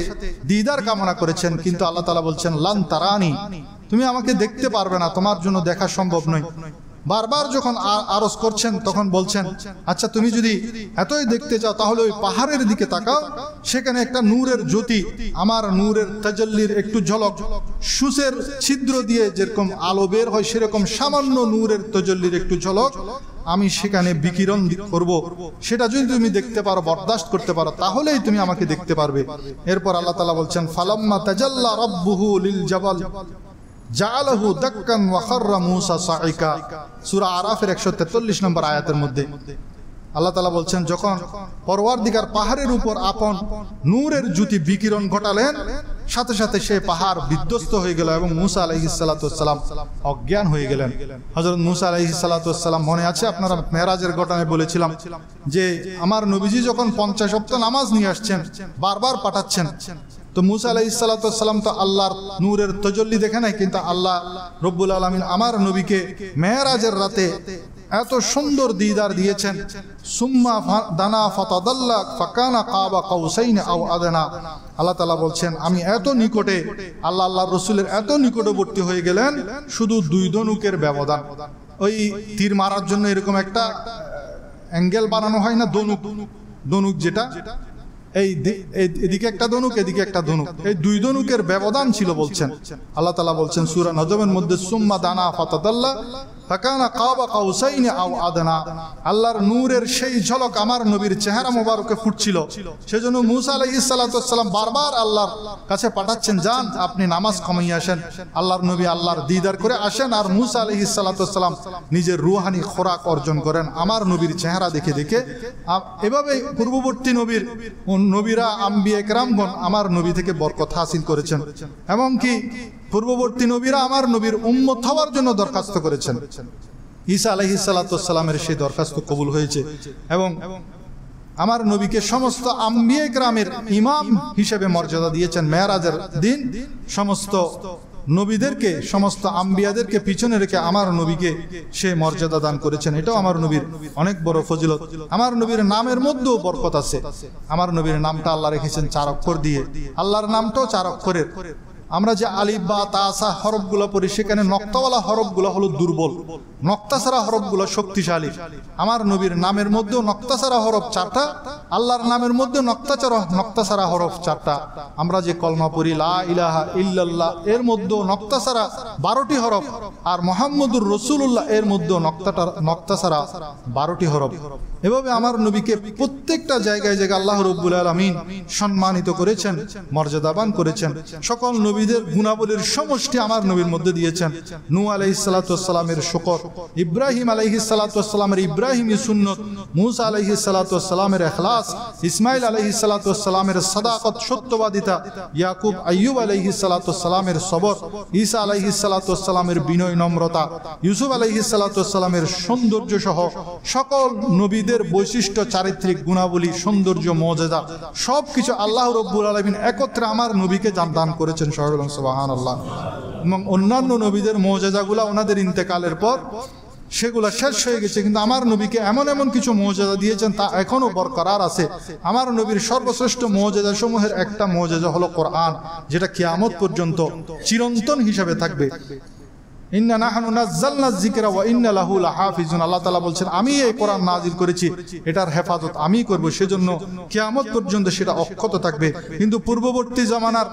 দিদার কামনা করেছেন, কিন্তু আল্লাহ তাআলা বলছেন লান তারানি, তুমি আমাকে দেখতে পারবে না, তোমার জন্য দেখা সম্ভব নয়। বারবার যখন আরজ করছেন তখন বলছেন আচ্ছা তুমি যদি এতই দেখতে চাও তাহলে ওই পাহাড়ের দিকে তাকাও, সেখানে একটা নূরের জ্যোতি, আমার নূরের তাজাল্লির একটু ঝলক, সূচের ছিদ্র দিয়ে যেরকম আলো বের হয় সেরকম সামান্য নূরের তাজাল্লির একটু ঝলক আমি সেখানে বিকিরণ করব, সেটা যদি তুমি দেখতে পারো, বরদাস্ত করতে পারো, তাহলেই তুমি আমাকে দেখতে পারবে। এরপর আল্লাহ তাআলা বলছেন ফালাম্মা তাজাল্লা রাব্বুহু লিল জাবাল জাআলাহু দাক্কান ওয়া খাররা মূসা সাইকা, সূরা আরাফের 143 নম্বর আয়াতের মধ্যে আল্লাহ তাআলা বলছেন যখন পরওয়ারদিগার পাহাড়ের উপর আপন নূরের জ্যোতি বিকিরণ ঘটালেন, সাথে সাথে সে পাহাড় বিধ্বস্ত হয়ে গেল এবং মূসা আলাইহিস সালাতু ওয়াস সালাম অজ্ঞান হয়ে গেলেন। হযরত মূসা আলাইহিস সালাতু ওয়াস সালাম, মনে আছে আপনারা মেরাজের ঘটনায় বলেছিলাম যে আমার নবীজি যখন 50 ওয়াক্ত নামাজ নিয়ে আসছেন, বারবার পাঠাচ্ছেন, তো মূসা আলাইহিস সালাতু ওয়াস সালাম তো আল্লাহর নূরের তাজাল্লি দেখে নাই, কিন্তু আল্লাহ রব্বুল আলামিন আমার নবীকে মেরাজের রাতে এত সুন্দর দিদার দিয়েছেন। সুম্মা দানা ফাতাদাল্লা ফাকানা কাবা কাউসাইন আও আদনা, আল্লাহ তাআলা বলছেন আমি এত নিকটে, আল্লাহর রাসূলের এত নিকটবর্তী হয়ে গেলেন, শুধু 2 ধনুকের ব্যবধান। ওই তীর মারার জন্য এরকম একটা অ্যাঙ্গেল বানানো হয় না, ধনুক যেটা, এদিকে একটা ধনুক, এদিকে একটা ধনুক, এই 2 ধনুকের ব্যবধান ছিল বলছেন আল্লাহ তাআলা বলছেন সূরা নজমের মধ্যে সুম্মা দানা ফাতাদাল্লা ফাকানা কাবা কাউসাইন আও আদনা, আল্লাহর নূরের সেই ঝলক আমার নবীর চেহারা মোবারকে ফুটছিল। সেজন্য মূসা আলাইহিস সালাতু ওয়াস সালাম বারবার আল্লাহর কাছে পাঠাচ্ছেন যান আপনি নামাজ কমিয়ে আসেন, আল্লাহর নবী আল্লাহর দিদার করে আসেন, আর মূসা আলাইহিস সালাতু ওয়াস সালাম নিজের রূহানি খোরাক অর্জন করেন আমার নবীর চেহারা দেখে দেখে। এভাবে পূর্ববর্তী নবীরা আম্বিয়া কেরামগণ আমার নবী থেকে বরকত হাসিল করেছেন, এমনকি পূর্ববর্তী নবীরা আমার নবীর উম্মত হওয়ার জন্য দরখাস্ত করেছেন। ঈসা আলাইহিস সালাতু ওয়াস সালামের সেই দরখাস্ত কবুল হয়েছে এবং আমার নবীকে সমস্ত আম্বিয়া কেরামের ইমাম হিসেবে মর্যাদা দিয়েছেন। মেরাজের দিন সমস্ত নবীদেরকে, সমস্ত আম্বিয়াদেরকে পিছনে রেখে আমার নবীকে সে মর্যাদা দান করেছেন। এটাও আমার নবীর অনেক বড় ফজিলত। আমার নবীর নামের মধ্যেও বরকত আছে। আমার নবীর নামটা আল্লাহ রেখেছেন 4 অক্ষর দিয়ে, আল্লাহর নামটাও 4 অক্ষরের। আমরা যে আলিফ বা তা সা হরফগুলো পড়ি সেখানে নক্তাওয়ালা হরফগুলো হলো দুর্বল, নক্তাছাড়া হরফগুলো শক্তিশালী। আমার নবীর নামের মধ্যেও নক্তাছাড়া হরফ 4টা, আল্লাহর নামের মধ্যে নক্তাছাড়া হরফ 4টা। আমরা যে কলমা পড়ি লা ইলাহা ইল্লাল্লাহ, এর মধ্যেও নক্তাছাড়া 12টি হরফ, আর মুহাম্মদুর রাসূলুল্লাহ এর মধ্যেও নক্তাছাড়া 12টি হরফ। এভাবে আমার নবীকে প্রত্যেকটা জায়গায় জায়গায় আল্লাহ রাব্বুল আলামিন সম্মানিত করেছেন, মর্যাদাবান করেছেন। সকল নবীদের গুণাবলীর সমষ্টি আমার নবীর মধ্যে দিয়েছেন। নূহ আলাইহিস সালাতু ওয়াস সালামের শুকর, ইব্রাহিম আলাইহিস সালাতু ওয়াস সালামের ইব্রাহিমী সুন্নত, মূসা আলাইহিস সালাতু ওয়াস সালামের ইখলাস, ইসমাঈল আলাইহিস সালাতু ওয়াস সালামের সাদাকত, সত্যবাদিতা, ইয়াকুব আইয়ুব আলাইহিস সালাতু ওয়াস সালামের সবর, ঈসা আলাইহিস সালাতু ওয়াস সালামের বিনয় নম্রতা, ইউসুফ আলাইহিস সালাতু ওয়াস সালামের সৌন্দর্য সহ সকল নবীদের বৈশিষ্ট্য, চারিত্রিক গুণাবলী, সৌন্দর্য, মুজিজা সবকিছু আল্লাহ রাব্বুল আলামিন একত্রে আমার নবীকে দান করেছেন। সুবহানাল্লাহ। এবং অন্যান্য নবীদের মুজিজাগুলো ওনাদের ইন্তেকালের পর সেগুলো শেষ হয়ে গেছে, কিন্তু আমার নবীকে এমন এমন কিছু মুজিজা দিয়েছেন তা এখনো বরকরার আছে। আমার নবীর সর্বশ্রেষ্ঠ মুজিজা সমূহের একটা মুজিজা হলো কোরআন, যেটা কিয়ামত পর্যন্ত চিরন্তন হিসাবে থাকবে। ইন্না নাহনু নাযালনা যিকরা ওয়া ইন্না লাহু লাহাফিজুন, আল্লাহ তাআলা বলছেন আমি এই কোরআন নাযিল করেছি, এটার হেফাজত আমি করব, সেজন্য কিয়ামত পর্যন্ত সেটা অক্ষত থাকবে। কিন্তু পূর্ববর্তী জামানার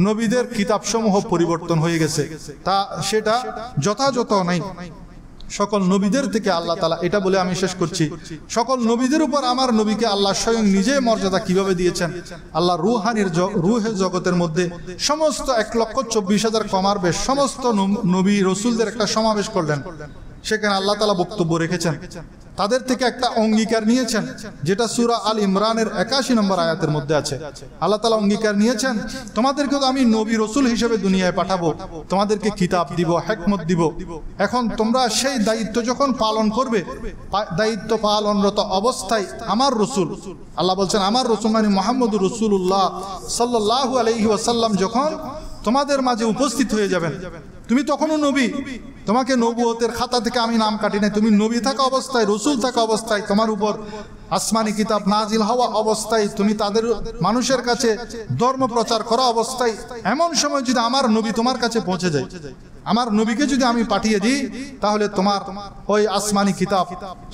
নবীদের কিতাবসমূহ পরিবর্তন হয়ে গেছে, তা সেটা যথাযথ নাই। সকল নবীদের থেকে আল্লাহ তাআলা, এটা বলে আমি শেষ করছি, সকল নবীদের উপর আমার নবীকে আল্লাহ স্বয়ং নিজে মর্যাদা কিভাবে দিয়েছেন। আল্লাহ রুহের জগতের মধ্যে সমস্ত 1,24,000 কমার বেশ সমস্ত নবী রসুলদের একটা সমাবেশ করলেন। সেখানে আল্লাহ তাআলা বক্তব্য রেখেছেন, তাদের থেকে একটা অঙ্গীকার নিয়েছেন, যেটা সূরা আল ইমরানের 81 নম্বর আয়াতের মধ্যে আছে। আল্লাহ তাআলা অঙ্গীকার নিয়েছেন, তোমাদেরকে তো আমি নবী রসুল হিসেবে দুনিয়ায় পাঠাবো, তোমাদেরকে কিতাব দিব, হিকমত দিব। এখন তোমরা সেই দায়িত্ব যখন পালন করবে, দায়িত্ব পালনরত অবস্থায় আমার রসুল, আল্লাহ বলছেন আমার রসুল মানে মুহাম্মদুর রাসূলুল্লাহ সাল্লাল্লাহু আলাইহি ওয়াসাল্লাম যখন তোমাদের মাঝে উপস্থিত হয়ে যাবেন। তুমি তখনও নবী, তোমাকে নবুয়তের খাতা থেকে আমি নাম কাটি নাই। তুমি নবী থাকা অবস্থায়, রসুল থাকা অবস্থায়, তোমার উপর আসমানি কিতাব নাজিল হওয়া অবস্থায়, তুমি তাদের মানুষের কাছে ধর্ম প্রচার করা অবস্থায়, এমন সময় যদি আমার নবী তোমার কাছে পৌঁছে যায়, আমার নবীকে যদি আমি পাঠিয়ে দিই, তাহলে তোমার ওই আসমানি কিতাব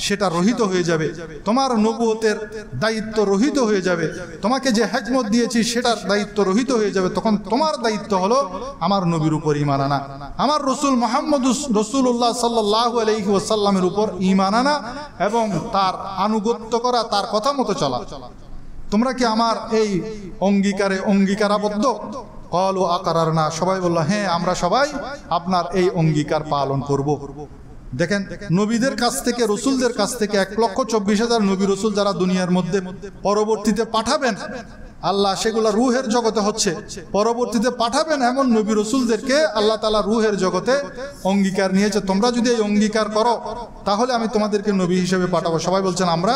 সেটা রহিত হয়ে যাবে, তোমার নবুয়তের দায়িত্ব রহিত হয়ে যাবে, তোমাকে যে হিকমত দিয়েছি সেটার দায়িত্ব রহিত হয়ে যাবে। তখন তোমার দায়িত্ব হলো আমার নবীর উপর ঈমান আনা, আমার রসুল মুহাম্মদ রাসূলুল্লাহ সাল্লাল্লাহু আলাইহি ওয়াসাল্লামের উপর ঈমান আনা এবং তার আনুগত্য করা, তার কথা মতো চলা। তোমরা কি আমার এই অঙ্গীকারে অঙ্গীকারাবদ্ধ? ক্বালু আকরারনা, সবাই বলল হ্যাঁ, আমরা সবাই আপনার এই অঙ্গীকার পালন করব। দেখেন, নবীদের কাছ থেকে, রসুলদের কাছ থেকে 1,24,000 নবী রসুল যারা দুনিয়ার মধ্যে পরবর্তীতে পাঠাবেন, আল্লাহ সেগুলা রুহের জগতে হচ্ছে, পরবর্তীতে পাঠাবেন এমন নবী রসুলদেরকে আল্লাহ তাআলা রুহের জগতে অঙ্গীকার নিয়েছে, তোমরা যদি এই অঙ্গীকার করো তাহলে আমি তোমাদেরকে নবী হিসেবে পাঠাবো। সবাই বলছেন আমরা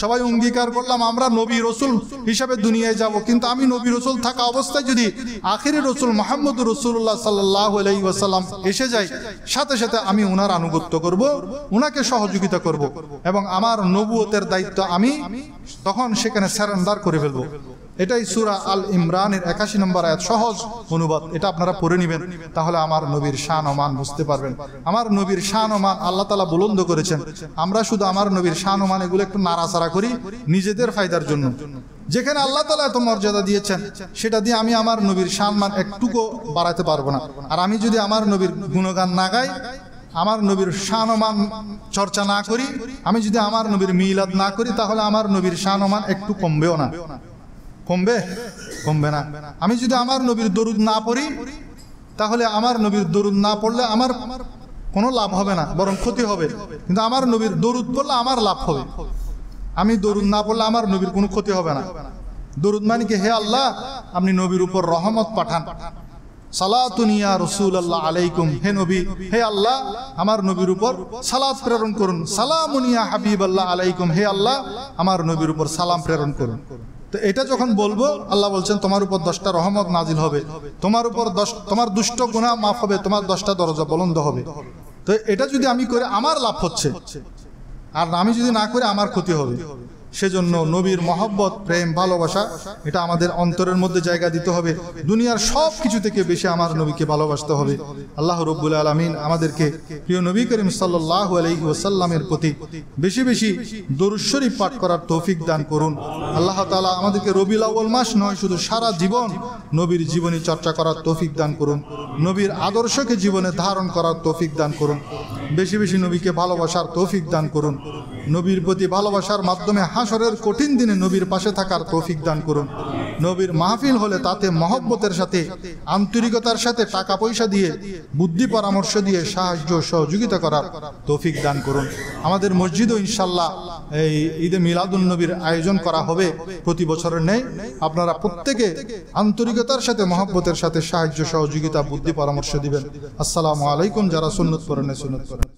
সবাই অঙ্গীকার করলাম আমরা নবী রসুল হিসাবে দুনিয়ায় যাব, কিন্তু আমি নবী রসুল থাকা অবস্থায় যদি আখিরি রসুল মুহাম্মদ রাসূলুল্লাহ সাল্লাল্লাহু আলাইহি ওয়াসাল্লাম এসে যায়, সাথে সাথে আমি উনার আনুগত্য করব, উনাকে সহযোগিতা করব এবং আমার নবুয়তের দায়িত্ব আমি তখন সেখানে সারেন্ডার করে ফেলবো। এটাই সূরা আল ইমরানের 81 নম্বর আয়াত, সহজ অনুবাদ। এটা আপনারা পড়ে নেবেন, তাহলে আমার নবীর শান ও মান বুঝতে পারবেন। আমার নবীর শান ও মান আল্লাহ তাআলা বুলন্দ করেছেন। আমরা শুধু আমার নবীর শান ও মান এগুলো একটু নাড়াচাড়া করি নিজেদের ফায়দার জন্য। যেখানে আল্লাহ তাআলা এত মর্যাদা দিয়েছেন, সেটা দিয়ে আমি আমার নবীর শান মান একটুকু বাড়াতে পারবো না। আর আমি যদি আমার নবীর গুণগান না গাই, আমার নবীর শান ও মান চর্চা না করি, আমি যদি আমার নবীর মিলাদ না করি, তাহলে আমার নবীর শান ও মান একটু কমবেও না। কমবে না। আমি যদি আমার নবীর দরুদ না পড়ি, তাহলে আমার নবীর দরুদ না পড়লে আমার কোনো লাভ হবে না, বরং ক্ষতি হবে। কিন্তু আমার নবীর দরুদ পড়লে আমার লাভ হবে। আমি দরুদ না পড়লে আমার নবীর কোনো ক্ষতি হবে না। দরুদ মানে কি, হে আল্লাহ আপনি নবীর উপর রহমত পাঠান, সালাতুন ইয়া রাসূলুল্লাহ আলাইকুম, হে নবী, হে আল্লাহ আমার নবীর উপর সালাত প্রেরণ করুন। সালামুন ইয়া হাবিবাল্লাহ আলাইকুম, হে আল্লাহ আমার নবীর উপর সালাম প্রেরণ করুন। তো এটা যখন বলবো, আল্লাহ বলছেন তোমার উপর 10টা রহমত নাজিল হবে, তোমার উপর তোমার দুষ্ট গুনাহ মাফ হবে, তোমার 10টা দরজা বুলন্দ হবে। তো এটা যদি আমি করে আমার লাভ হচ্ছে, আর আমি যদি না করে আমার ক্ষতি হবে। সেজন্য নবীর মহব্বত, প্রেম, ভালোবাসা এটা আমাদের অন্তরের মধ্যে জায়গা দিতে হবে। দুনিয়ার সব কিছু থেকে বেশি আমার নবীকে ভালোবাসতে হবে। আল্লাহ রাব্বুল আলামিন আমাদেরকে প্রিয় নবী করিম সাল্লাল্লাহু আলাইহি ওয়াসাল্লামের প্রতি বেশি বেশি দরুদ শরীফ পাঠ করার তৌফিক দান করুন। আল্লাহ তাআলা আমাদেরকে রবিউল আউয়াল মাস নয়, শুধু সারা জীবন নবীর জীবনী চর্চা করার তৌফিক দান করুন, নবীর আদর্শকে জীবনে ধারণ করার তৌফিক দান করুন, বেশি বেশি নবীকে ভালোবাসার তৌফিক দান করুন, নবীর প্রতি ভালোবাসার মাধ্যমে হাসরের কঠিন দিনে নবীর পাশে থাকার তৌফিক দান করুন। নবীর মাহফিল হলে তাতে মহব্বতের সাথে, আন্তরিকতার সাথে টাকা পয়সা দিয়ে, বুদ্ধি পরামর্শ দিয়ে সাহায্য সহযোগিতা করার তৌফিক দান করুন। আমাদের মসজিদও ইনশাল্লাহ এই ঈদে মিলাদুন নবীর আয়োজন করা হবে প্রতি বছরের ন্যায়। আপনারা প্রত্যেকে আন্তরিকতার সাথে, মহব্বতের সাথে সাহায্য সহযোগিতা, বুদ্ধি পরামর্শ দিবেন। আসসালামু আলাইকুম। যারা সুন্নত পড়েন সুন্নত পড়েন।